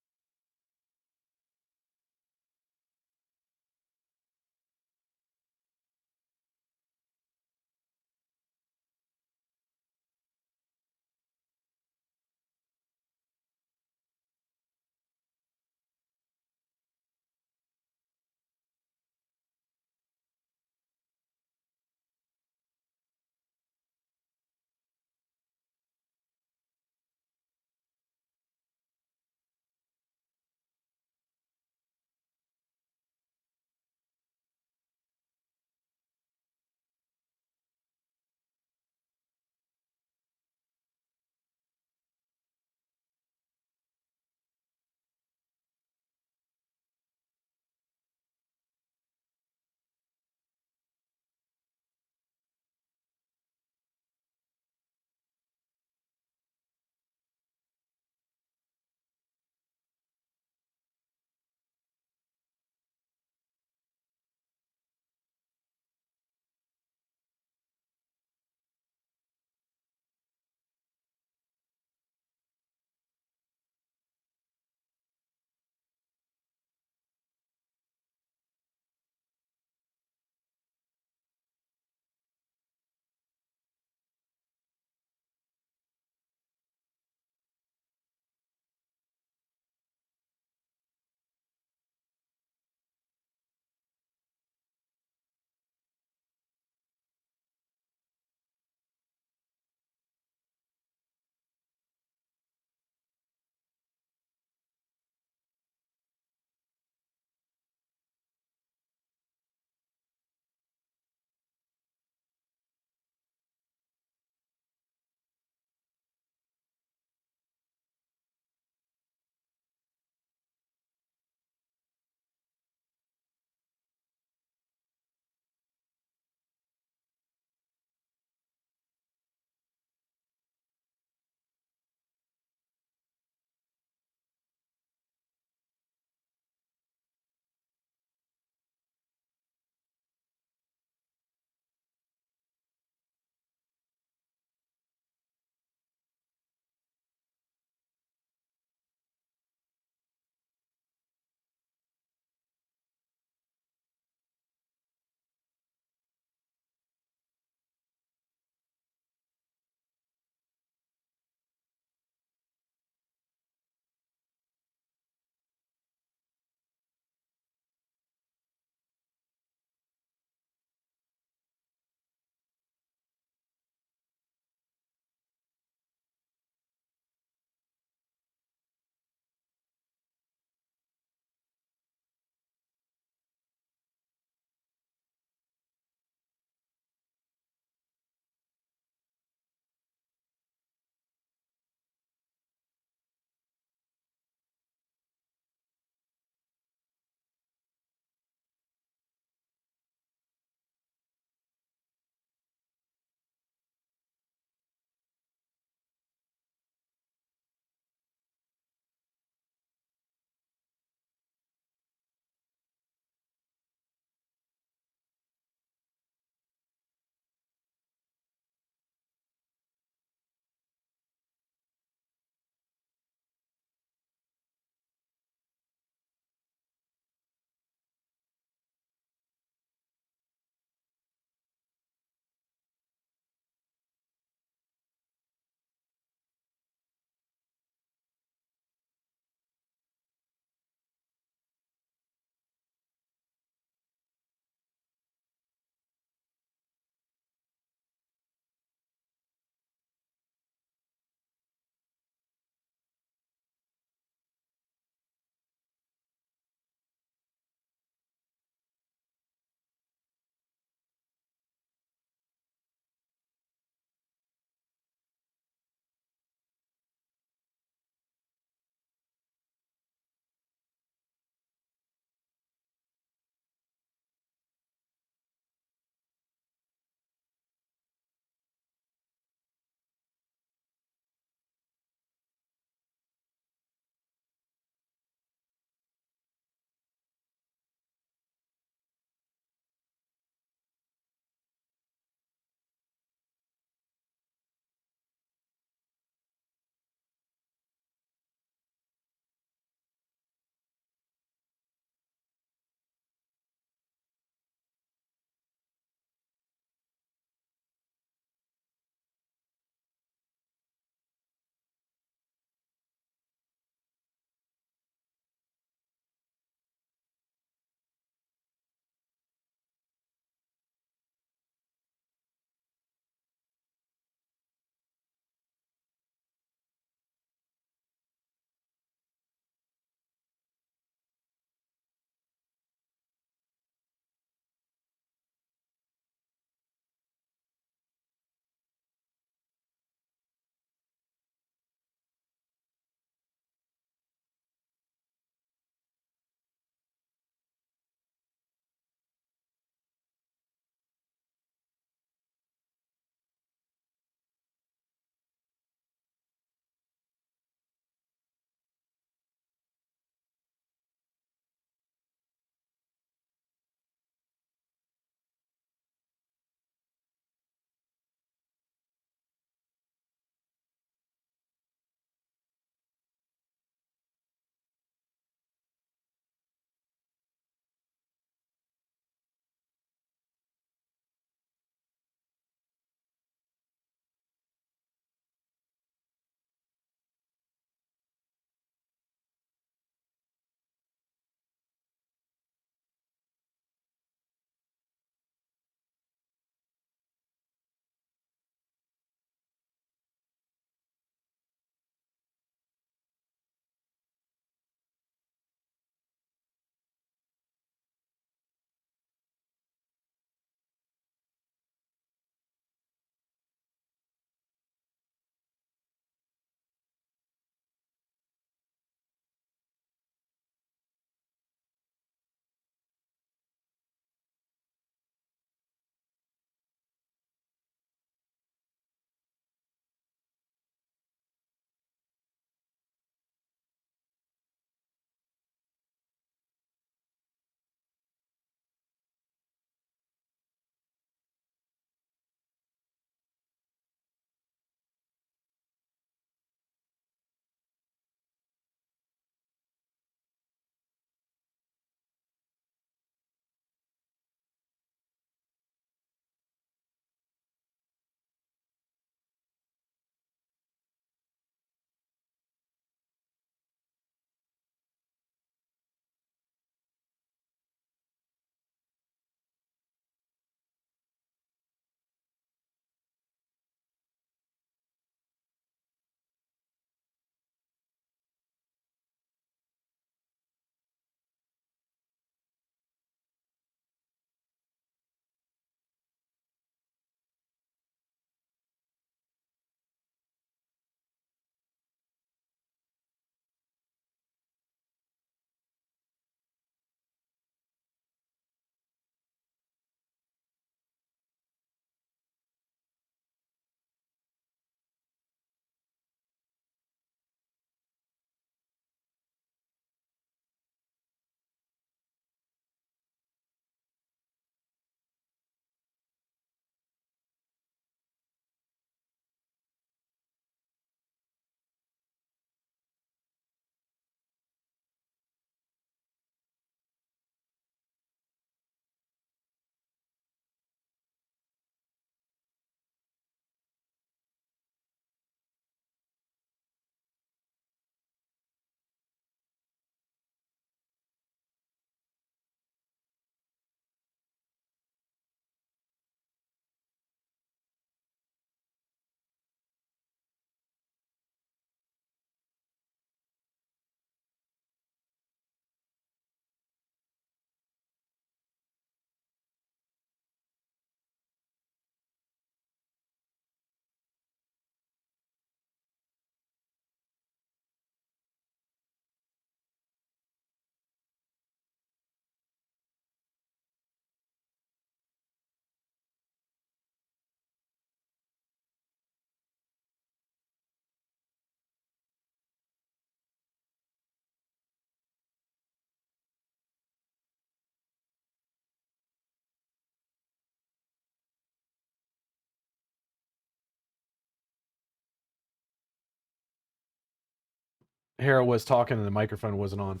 Hera was talking and the microphone wasn't on.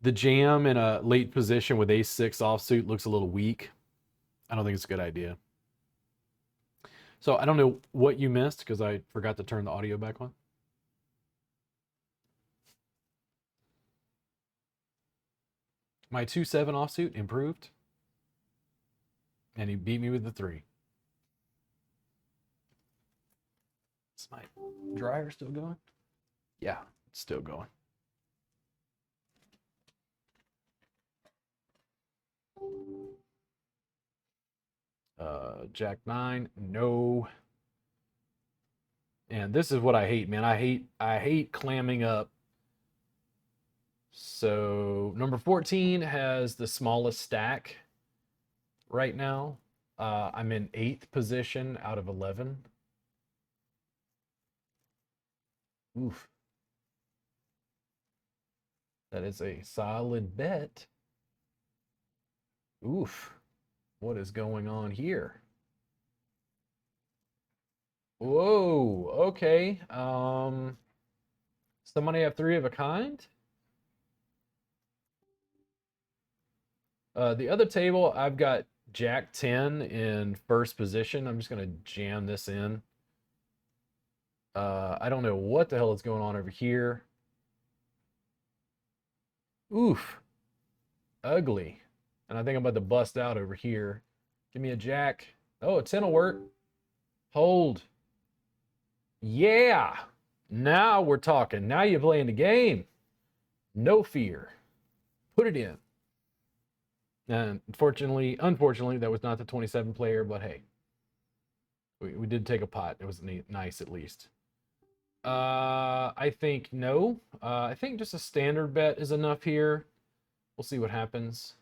The jam in a late position with ace-6 offsuit looks a little weak. I don't think it's a good idea. So I don't know what you missed because I forgot to turn the audio back on. My 2-7 offsuit improved. And he beat me with the 3. Is my dryer still going? Yeah, it's still going. Jack 9, no. And this is what I hate, man. I hate clamming up. So number 14 has the smallest stack right now. I'm in 8th position out of 11. Oof. That is a solid bet. Oof. What is going on here? Whoa, okay. Somebody have 3 of a kind? The other table, I've got Jack 10 in first position. I'm just going to jam this in. I don't know what the hell is going on over here. Oof. Ugly. And I think I'm about to bust out over here. Give me a Jack. Oh, a 10 will work. Hold. Yeah. Now we're talking. Now you're playing the game. No fear. Put it in. And unfortunately, that was not the 27 player, but hey. We did take a pot. It was nice at least. I think no. I think just a standard bet is enough here. We'll see what happens.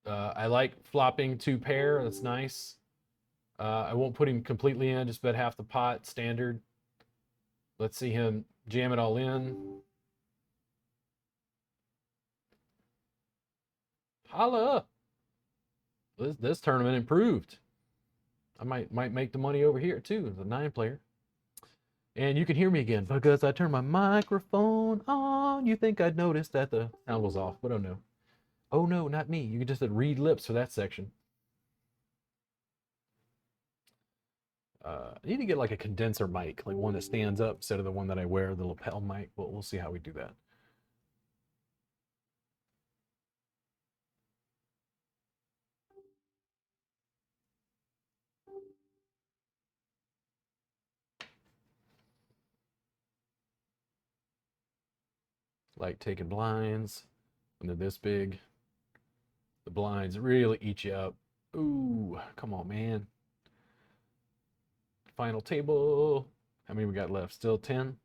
I like flopping 2 pair. That's nice. I won't put him completely in. Just bet half the pot. Standard. Let's see him jam it all in. Holla! This tournament improved. I might make the money over here too, as a 9 player. And you can hear me again because I turned my microphone on. You think I'd noticed that the sound was off, but oh no. Oh no, not me. You can just read lips for that section. I need to get like a condenser mic, like one that stands up instead of the one that I wear, the lapel mic. But we'll see how we do that. Like taking blinds when they're this big. The blinds really eat you up. Ooh, come on, man. Final table. How many we got left? Still 10?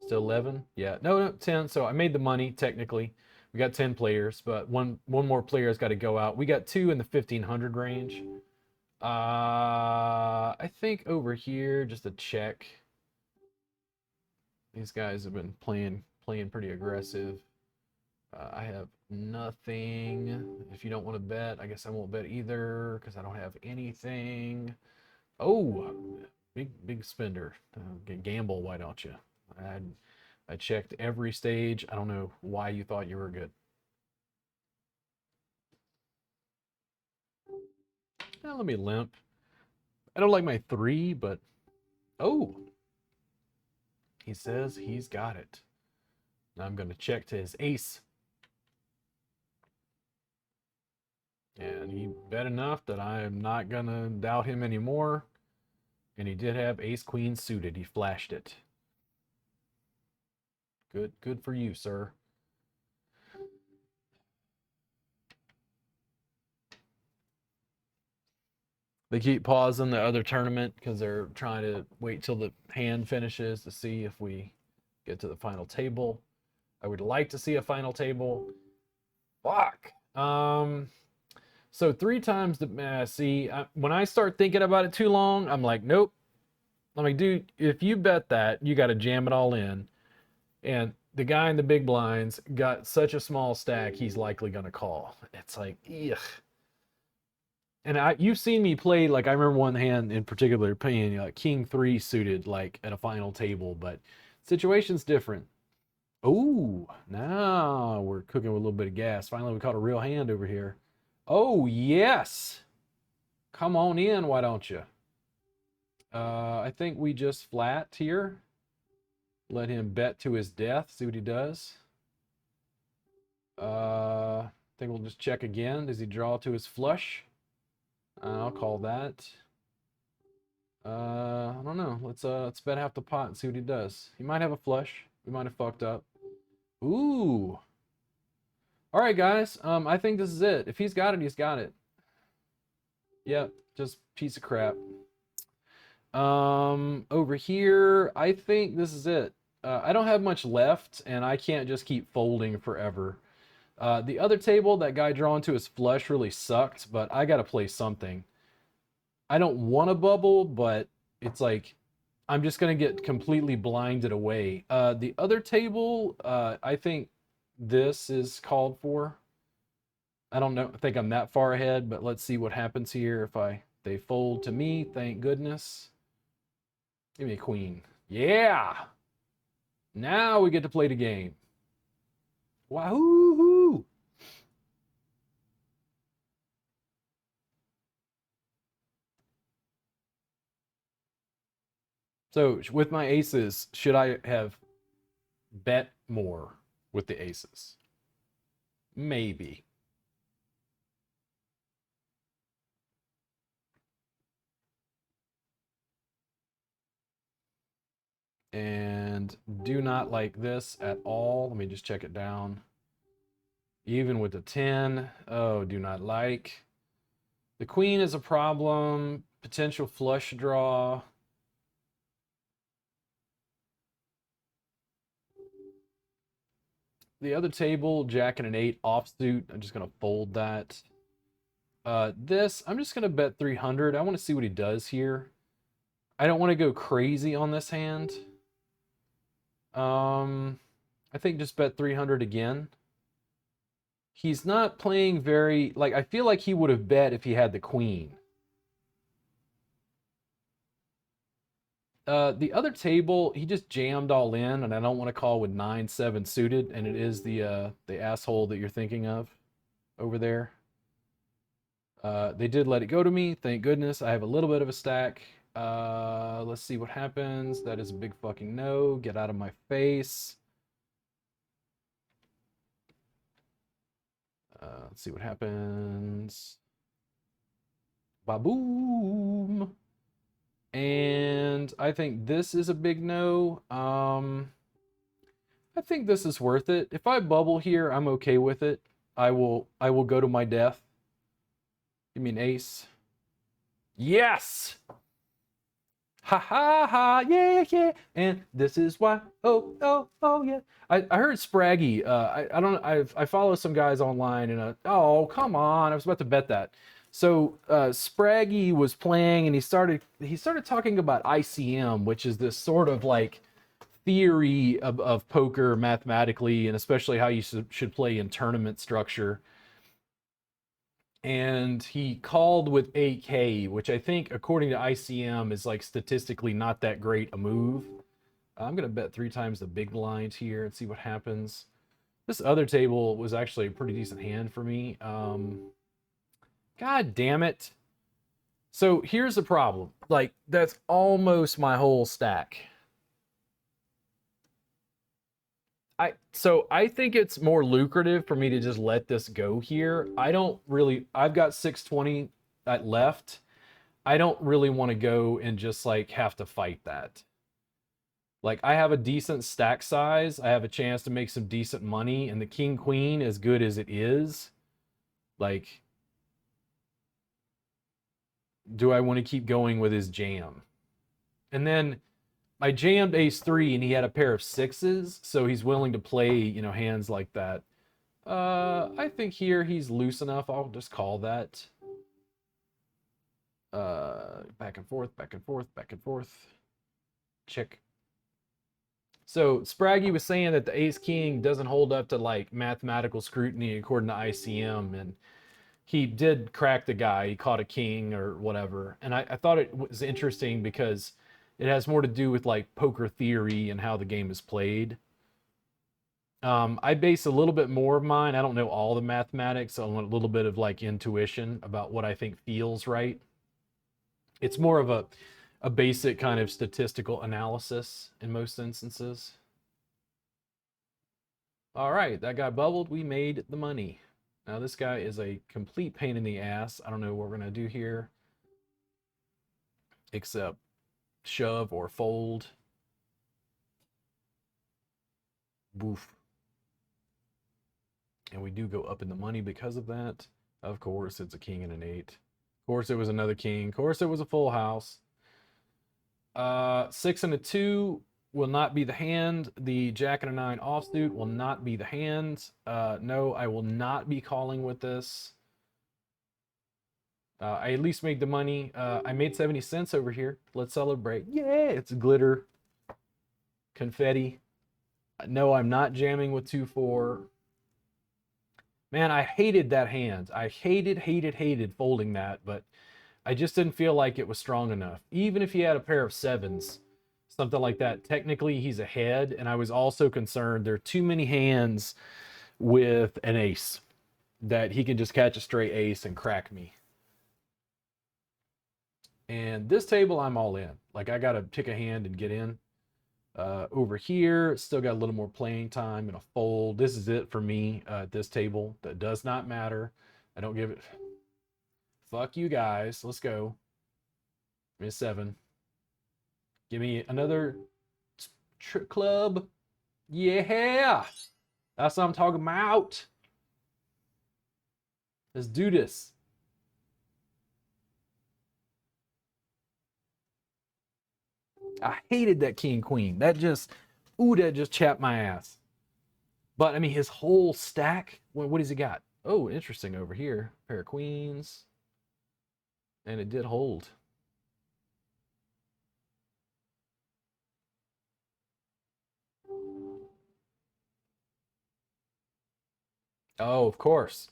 Still 11? Yeah, no, 10. So I made the money, technically. We got 10 players, but one more player's got to go out. We got 2 in the 1500 range. I think over here, just a check. These guys have been playing pretty aggressive. I have nothing. If you don't want to bet, I guess I won't bet either because I don't have anything. Oh, big spender. Gamble, why don't you? I checked every stage. I don't know why you thought you were good. Now let me limp. I don't like my 3, but oh, he says he's got it. Now I'm going to check to his ace. And he bet enough that I am not going to doubt him anymore. And he did have ace queen suited. He flashed it. Good for you, sir. They keep pausing the other tournament because they're trying to wait till the hand finishes to see if we get to the final table. I would like to see a final table. Fuck. So 3 times the when I start thinking about it too long, I'm like, nope. I'm like, dude, if you bet that, you got to jam it all in. And the guy in the big blinds got such a small stack, he's likely going to call. It's like, ugh. And you've seen me play, like, I remember one hand in particular playing King 3 suited, like, at a final table, but situation's different. Oh, now we're cooking with a little bit of gas. Finally, we caught a real hand over here. Oh, yes. Come on in, why don't you? I think we just flat here. Let him bet to his death, see what he does. I think we'll just check again. Does he draw to his flush? I'll call that. I don't know. Let's bet half the pot and see what he does. He might have a flush. We might have fucked up. Ooh. All right, guys. I think this is it. If he's got it, he's got it. Yep, just piece of crap. Over here, I think this is it. I don't have much left, and I can't just keep folding forever. The other table, that guy drawn to his flush really sucked, but I gotta play something. I don't want to bubble, but it's like I'm just gonna get completely blinded away. The other table, I think this is called for. I don't know. I think I'm that far ahead, but let's see what happens here. If they fold to me, thank goodness. Give me a queen. Yeah. Now we get to play the game. Wahoo! So with my aces, should I have bet more with the aces? Maybe. And do not like this at all. Let me just check it down. Even with the 10, oh, do not like. The queen is a problem. Potential flush draw. The other table, jack and an 8 offsuit. I'm just going to fold that. This, I'm just going to bet 300. I want to see what he does here. I don't want to go crazy on this hand. I think just bet 300 again. He's not playing very, like, I feel like he would have bet if he had the queen. The other table, he just jammed all in, and I don't want to call with 9-7 suited, and it is the asshole that you're thinking of over there. They did let it go to me, thank goodness. I have a little bit of a stack. Let's see what happens. That is a big fucking no. Get out of my face. Let's see what happens. Ba-boom. And I think this is a big no. I think this is worth it. If I bubble here, I'm okay with it. I will go to my death. Give me an ace. Yes! Ha ha ha, yeah, yeah. And this is why, oh, oh, oh, yeah. I heard Spraggy, I don't know, I follow some guys online and, oh, come on, I was about to bet that. So, Spraggy was playing and he started talking about ICM, which is this sort of like theory of poker mathematically, and especially how you should play in tournament structure. And he called with 8K, which I think, according to ICM, is like statistically not that great a move. I'm going to bet 3 times the big blind here and see what happens. This other table was actually a pretty decent hand for me. God damn it. So here's the problem. Like, that's almost my whole stack. So I think it's more lucrative for me to just let this go here. I've got 620 at left. I don't really want to go and just like have to fight that. Like, I have a decent stack size. I have a chance to make some decent money, and the king queen, as good as it is, like, do I want to keep going with his jam? And then I jammed ace 3 and he had a pair of 6s, so he's willing to play, hands like that. I think here he's loose enough. I'll just call that. Back and forth, back and forth, back and forth. Check. So Spraggy was saying that the ace king doesn't hold up to like mathematical scrutiny according to ICM, and he did crack the guy. He caught a king or whatever. And I thought it was interesting because it has more to do with like poker theory and how the game is played. I base a little bit more of mine. I don't know all the mathematics. I want a little bit of like intuition about what I think feels right. It's more of a basic kind of statistical analysis in most instances. All right, that guy bubbled. We made the money. Now this guy is a complete pain in the ass. I don't know what we're gonna do here, except shove or fold. Boof. And we do go up in the money because of that. Of course, it's a king and an 8. Of course, it was another king. Of course, it was a full house. 6 and a 2 will not be the hand. The jack and a 9 offsuit will not be the hand. No, I will not be calling with this. I at least made the money. I made 70 cents over here. Let's celebrate. Yeah, it's glitter. Confetti. No, I'm not jamming with 2-4. Man, I hated that hand. I hated folding that, but I just didn't feel like it was strong enough. Even if he had a pair of 7s, something like that, technically he's ahead. And I was also concerned there are too many hands with an ace that he can just catch a straight ace and crack me. And this table, I'm all in. Like, I got to pick a hand and get in. Over here, still got a little more playing time and a fold. This is it for me at this table. That does not matter. I don't give it. Fuck you guys. Let's go. Give me a 7. Give me another club. Yeah. That's what I'm talking about. Let's do this. I hated that king queen. That just chapped my ass. But I mean, his whole stack. What does he got? Oh, interesting over here. Pair of queens, and it did hold. Oh, of course.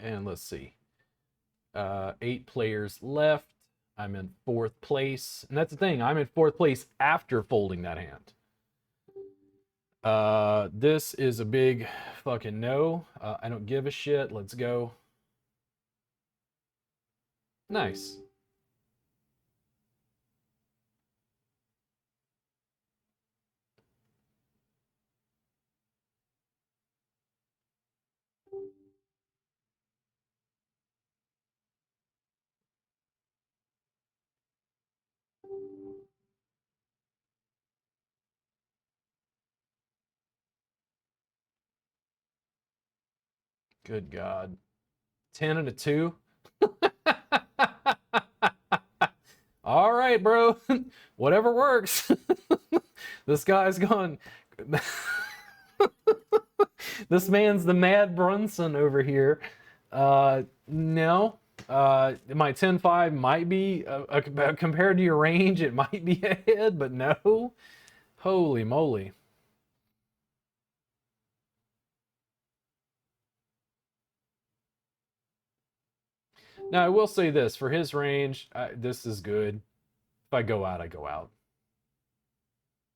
And let's see. 8 players left. I'm in 4th place. And that's the thing. I'm in 4th place after folding that hand. This is a big fucking no. I don't give a shit. Let's go. Nice. Good God. 10 and a 2. All right, bro. Whatever works. This guy's gone. This man's the Mad Brunson over here. No. My 10-5 might be, compared to your range, it might be ahead, but no. Holy moly. Now, I will say this. For his range, this is good. If I go out, I go out.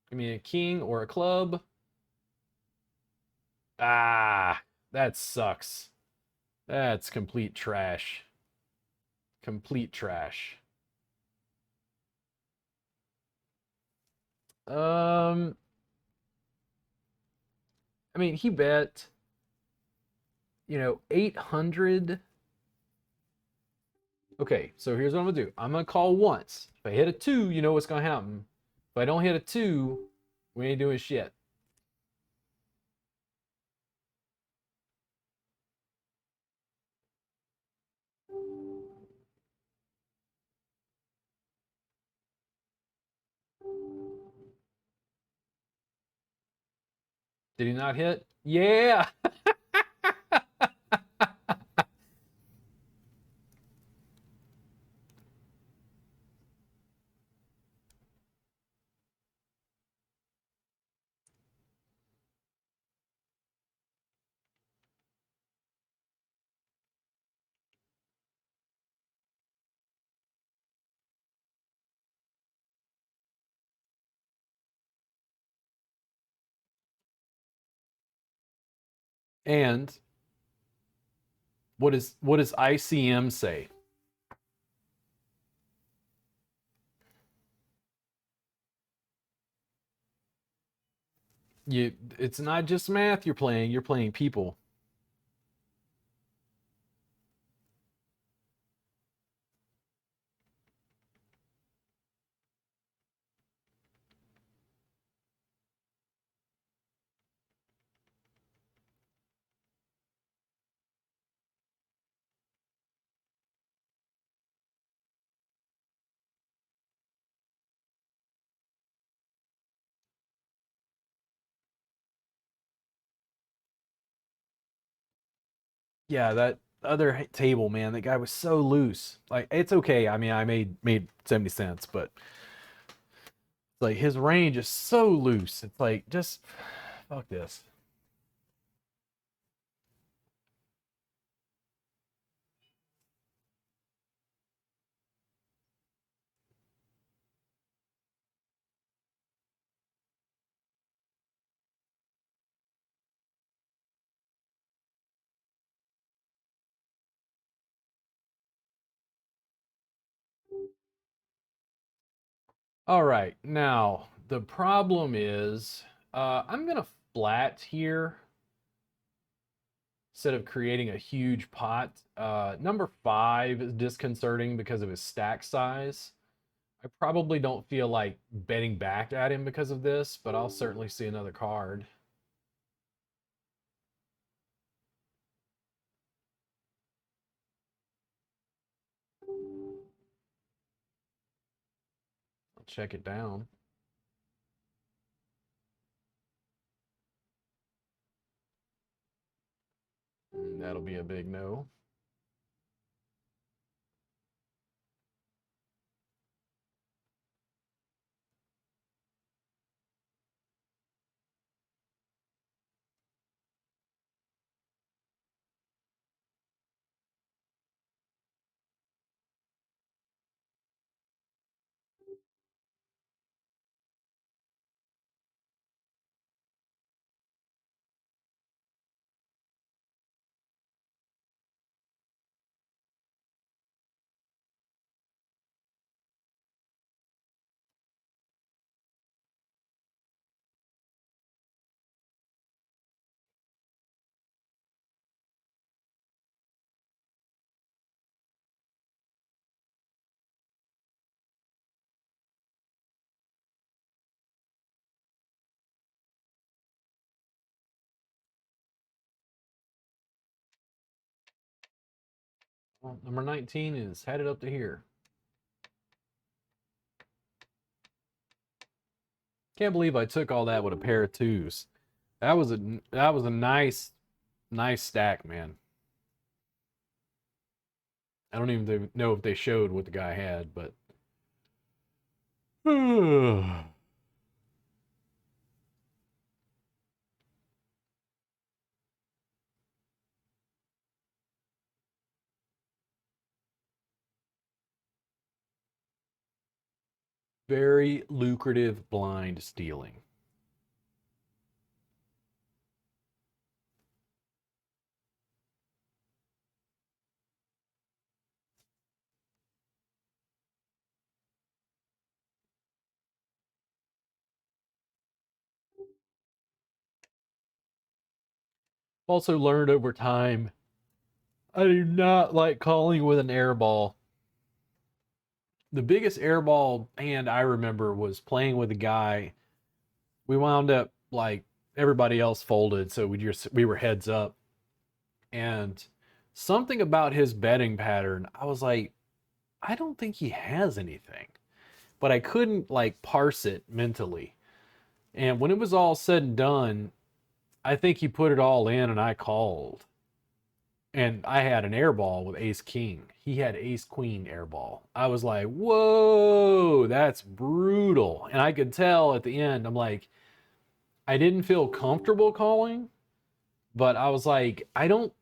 Give me a king or a club. Ah, that sucks. That's complete trash. Complete trash. I mean, he bet, 800. Okay, so here's what I'm gonna do. I'm gonna call once. If I hit a 2, you know what's gonna happen. If I don't hit a 2, we ain't doing shit. Did he not hit? Yeah! And what does ICM say? It's not just math you're playing people. Yeah, that other table, man, that guy was so loose. Like, it's okay. I mean, I made 70 cents, but like his range is so loose. It's like, just fuck this. All right, now the problem is I'm gonna flat here instead of creating a huge pot. Number 5 is disconcerting because of his stack size. I probably don't feel like betting back at him because of this, but I'll certainly see another card. I'll check it down. That'll be a big no. Well, number 19 is headed up to here. Can't believe I took all that with a pair of twos. That was a nice stack, man. I don't even know if they showed what the guy had, but very lucrative blind stealing. Also learned over time, I do not like calling with an air ball. The biggest air ball hand I remember was playing with a guy. We wound up like everybody else folded, so we were heads up. And something about his betting pattern, I was like, I don't think he has anything. But I couldn't like parse it mentally. And when it was all said and done, I think he put it all in and I called. And I had an airball with ace king. He had ace queen airball. I was like, whoa, that's brutal. And I could tell at the end, I'm like, I didn't feel comfortable calling, but I was like, I don't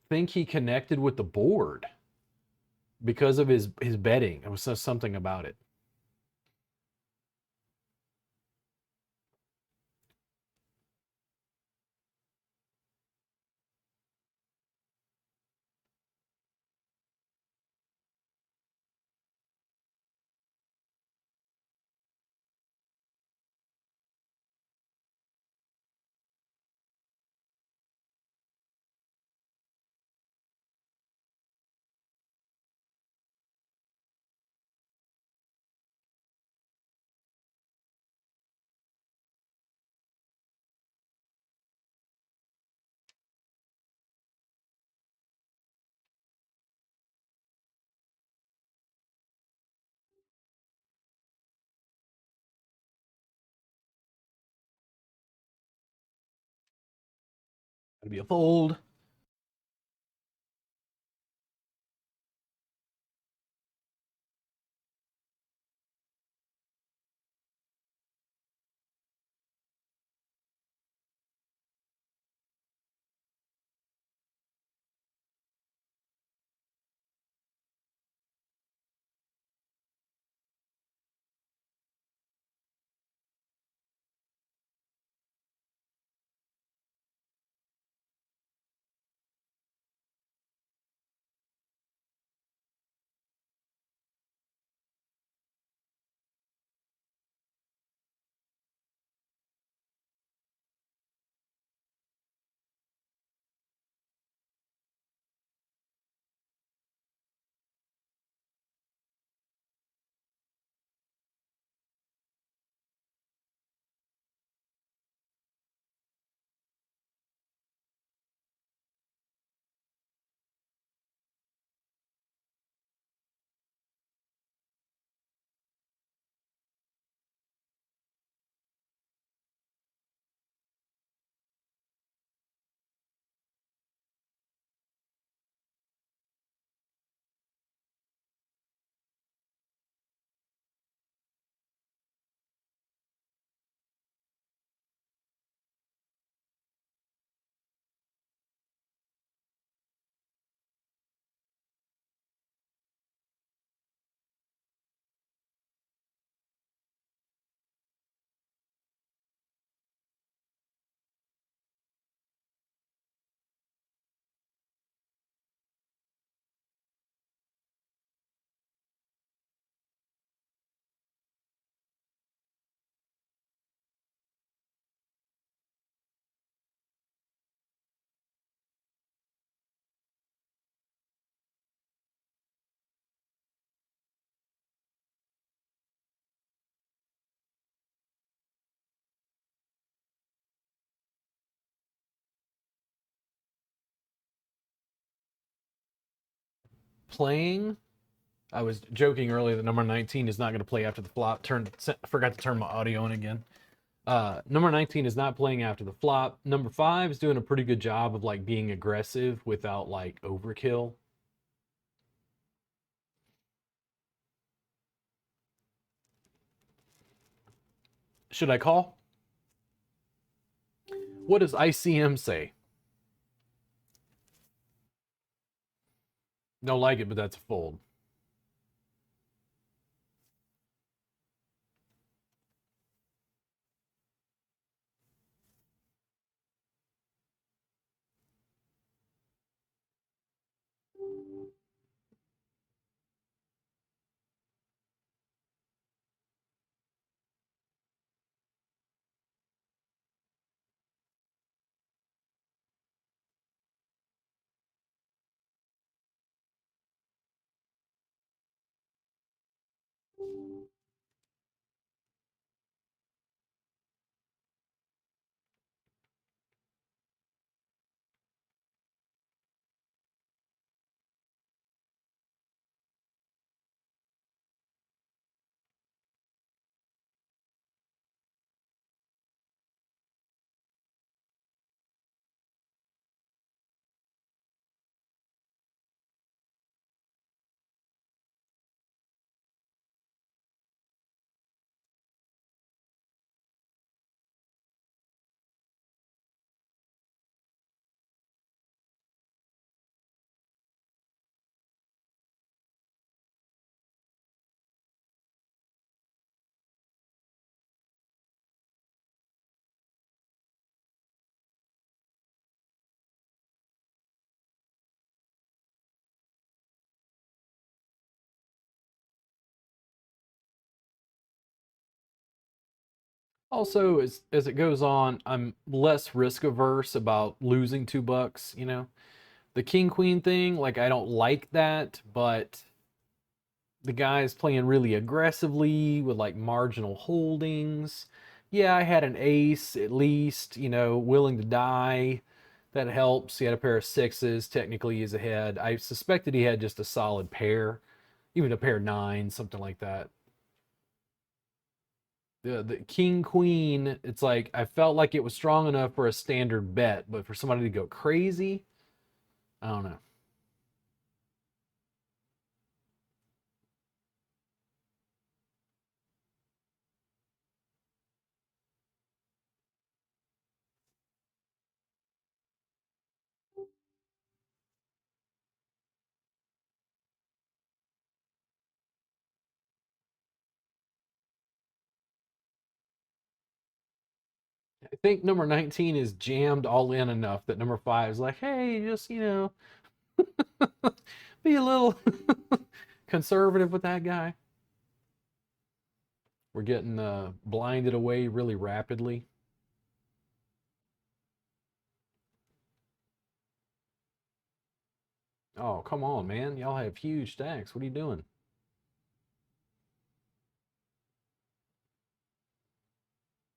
think he connected with the board because of his betting. It was just something about it. Gotta be a fold. Playing. I was joking earlier that number 19 is not going to play after the flop. Forgot to turn my audio on again. Number 19 is not playing after the flop. Number 5 is doing a pretty good job of like being aggressive without like overkill. Should I call? What does ICM say? Don't like it, but that's a fold. Also, as it goes on, I'm less risk averse about losing $2. The king queen thing, like I don't like that, but the guy's playing really aggressively with like marginal holdings. Yeah, I had an ace at least, willing to die. That helps. He had a pair of sixes. Technically, he's ahead. I suspected he had just a solid pair, even a pair of nines, something like that. The king queen, it's like I felt like it was strong enough for a standard bet, but for somebody to go crazy, I don't know. I think number 19 is jammed all in enough that number 5 is like, hey, just, be a little conservative with that guy. We're getting blinded away really rapidly. Oh, come on, man. Y'all have huge stacks. What are you doing?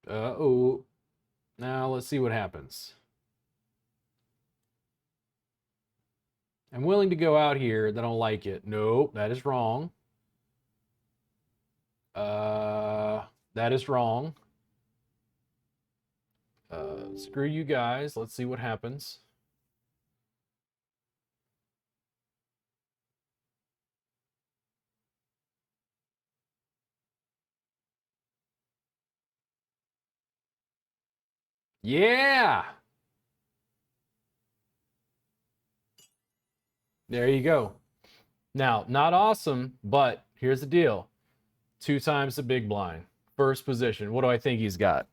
Oh. Now let's see what happens. I'm willing to go out here. They don't like it. Nope, that is wrong. That is wrong. Screw you guys. Let's see what happens. Yeah! There you go. Now, not awesome, but here's the deal. 2 times the big blind. First position. What do I think he's got?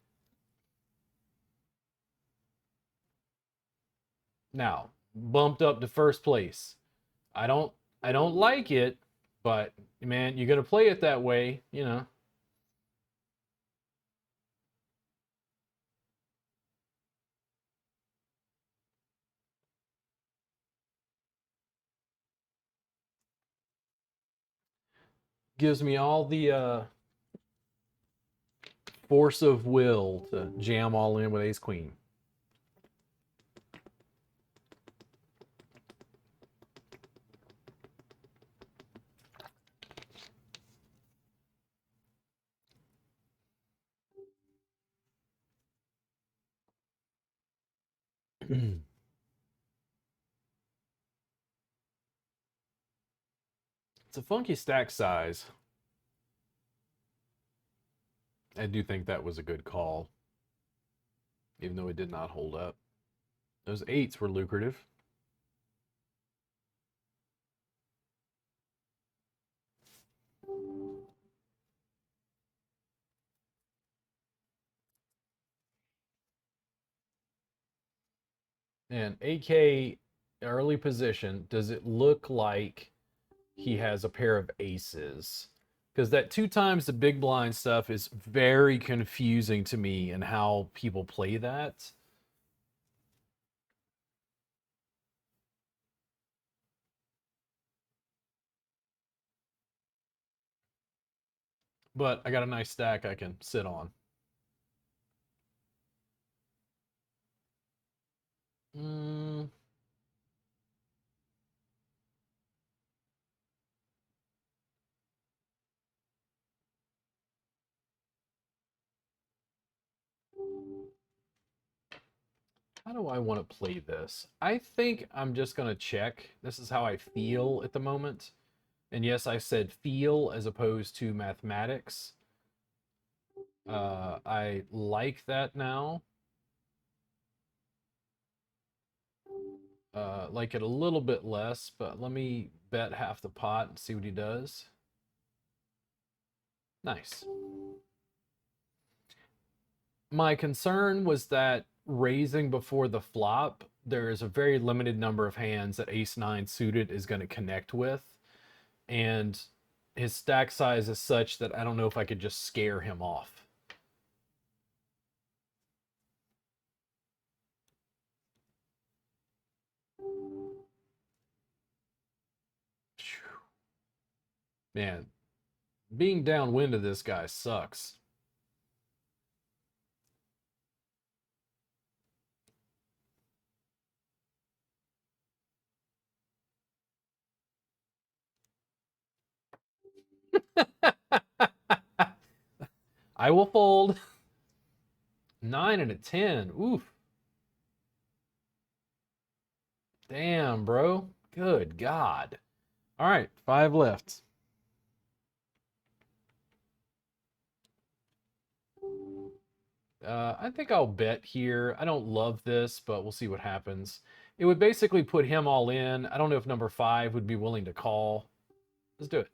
Now, bumped up to first place. I don't I don't like it, but man, you got to play it that way. Gives me all the force of will to jam all in with ace queen. It's a funky stack size. I do think that was a good call, even though it did not hold up. Those 8s were lucrative. And AK early position, does it look like he has a pair of aces? Because that 2 times the big blind stuff is very confusing to me and how people play that. But I got a nice stack I can sit on. Mm, how do I want to play this? I think I'm just going to check. This is how I feel at the moment. And yes, I said feel as opposed to mathematics. I like that now. Like it a little bit less, but let me bet half the pot and see what he does. Nice. My concern was that raising before the flop, there is a very limited number of hands that ace 9 suited is going to connect with. And his stack size is such that I don't know if I could just scare him off. Man, being downwind of this guy sucks. I will fold. 9 and a 10. Oof. Damn, bro. Good God. All right, 5 left. I think I'll bet here. I don't love this, but we'll see what happens. It would basically put him all in. I don't know if number 5 would be willing to call. Let's do it.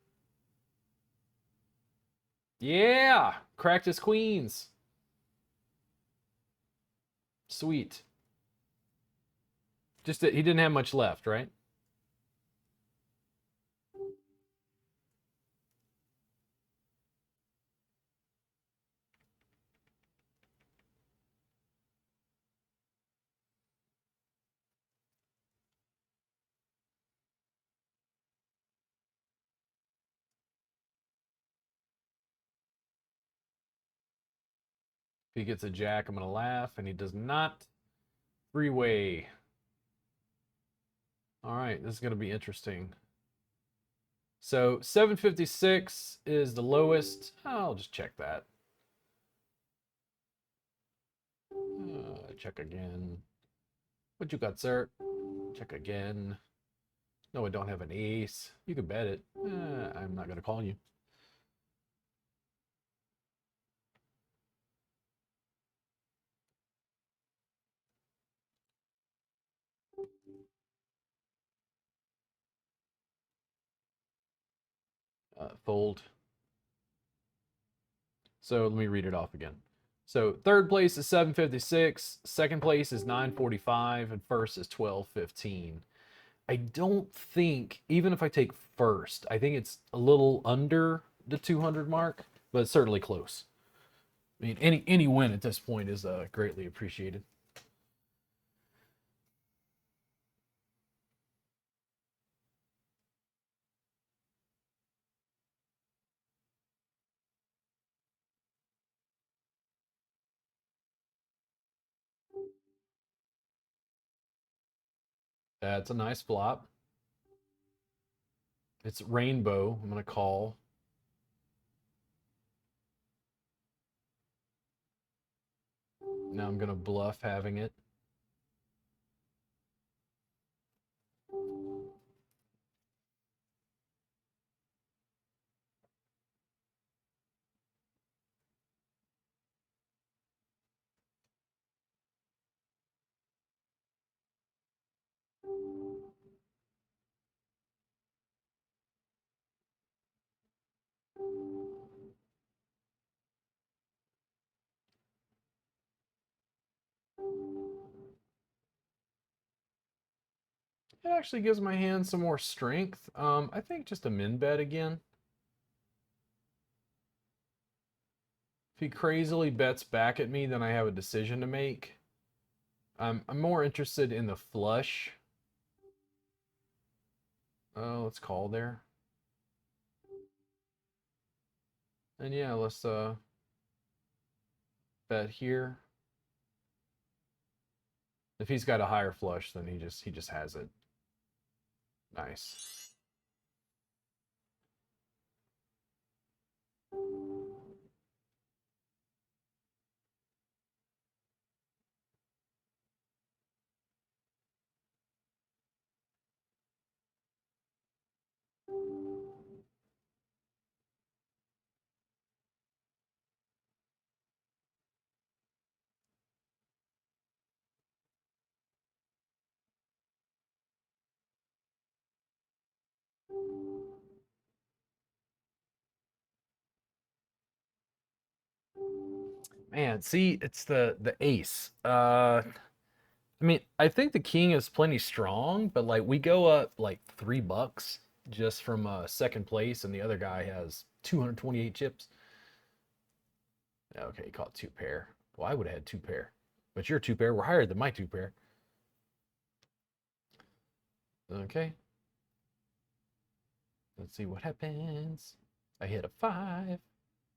Yeah, cracked his queens. Sweet. Just that he didn't have much left, right? If he gets a jack, I'm going to laugh, and he does not. Three-way. All right, this is going to be interesting. So 756 is the lowest. I'll just check that. Check again. What you got, sir? Check again. No, I don't have an ace. You can bet it. I'm not going to call you. Fold. So let me read it off again. So third place is 756, second place is 945, and first is 1215. I don't think, even if I take first, I think it's a little under the 200 mark, but it's certainly close. I mean, any win at this point is greatly appreciated. That's a nice flop. It's rainbow. I'm going to call. Now I'm going to bluff having it. It actually gives my hand some more strength. I think just a min bet again. If he crazily bets back at me, then I have a decision to make. I'm more interested in the flush. Oh, let's call there. And yeah, let's bet here. If he's got a higher flush, then he just has it. Nice. Man, see, it's the ace. I mean, I think the king is plenty strong, but like we go up like $3 just from second place, and the other guy has 228 chips. Okay, he caught 2 pair. Well, I would have had 2 pair, but your 2 pair were higher than my 2 pair. Okay. Let's see what happens. I hit a 5.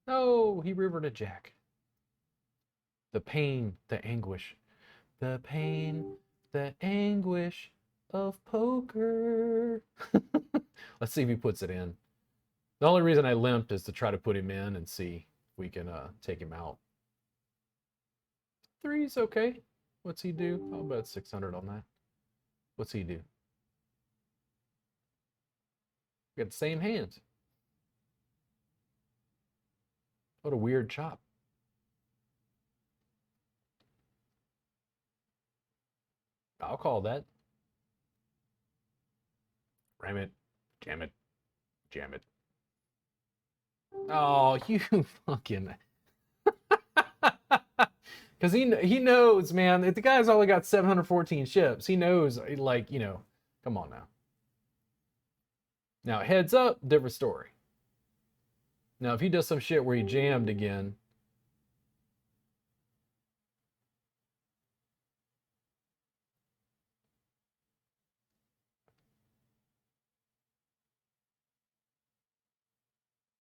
No, he rivered a jack. The pain, the anguish. The pain, the anguish of poker. Let's see if he puts it in. The only reason I limped is to try to put him in and see we can take him out. 3's okay. What's he do? I'll bet 600 on that. What's he do? We got the same hand. What a weird chop. I'll call that. Ram it. Jam it. Jam it. Oh, you fucking. Because he knows, man. If the guy's only got 714 ships, he knows, like, you know, come on now. Now, heads up, different story. Now, if he does some shit where he jammed again.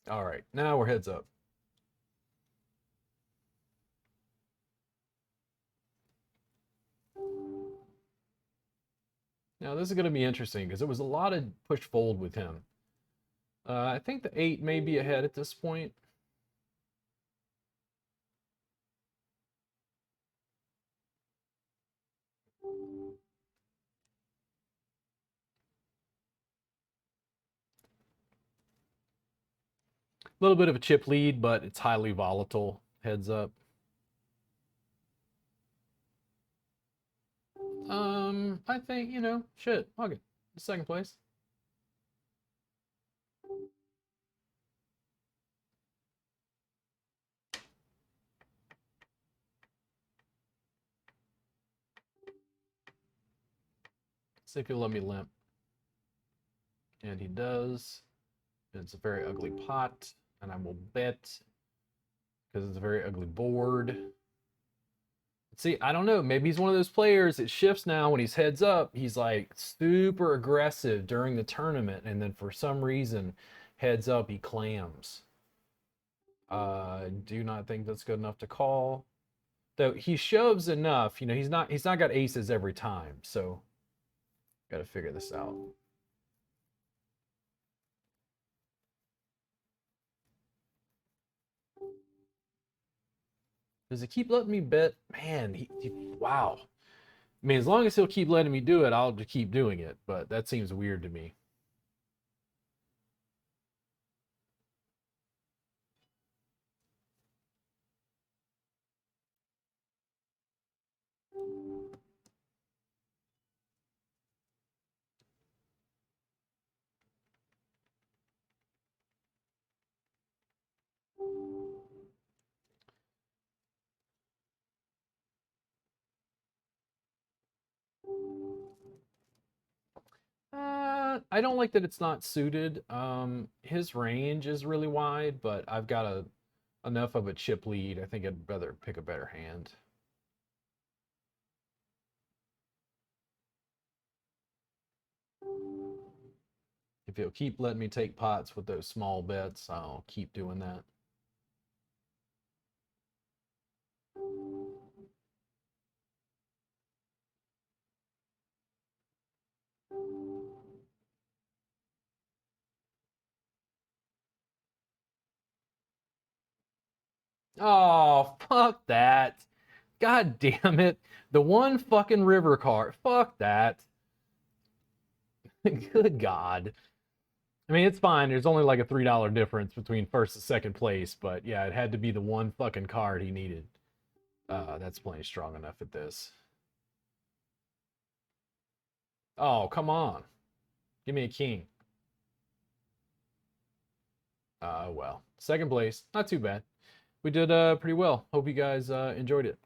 All right, now we're heads up. Now, this is going to be interesting because it was a lot of push fold with him. I think the 8 may be ahead at this point. A little bit of a chip lead, but it's highly volatile. Heads up. I think, you know, shit, fuck it. Second place. See if he'll let me limp. And he does. It's a very ugly pot, and I will bet because it's a very ugly board. See, I don't know. Maybe he's one of those players that shifts now when he's heads up. He's like super aggressive during the tournament, and then for some reason, heads up, he clams. Do not think that's good enough to call. Though he shoves enough, you know, he's not got aces every time, so gotta figure this out. Does he keep letting me bet? Man, wow. I mean, as long as he'll keep letting me do it, I'll just keep doing it. But that seems weird to me. I don't like that it's not suited. His range is really wide, but I've got enough of a chip lead. I think I'd rather pick a better hand. If he'll keep letting me take pots with those small bets, I'll keep doing that. Oh, fuck that. God damn it. The one fucking river card. Fuck that. Good God. I mean, it's fine. There's only like a $3 difference between first and second place, but yeah, it had to be the one fucking card he needed. That's plenty strong enough at this. Oh, come on. Give me a king. Well, second place. Not too bad. We did pretty well. Hope you guys enjoyed it.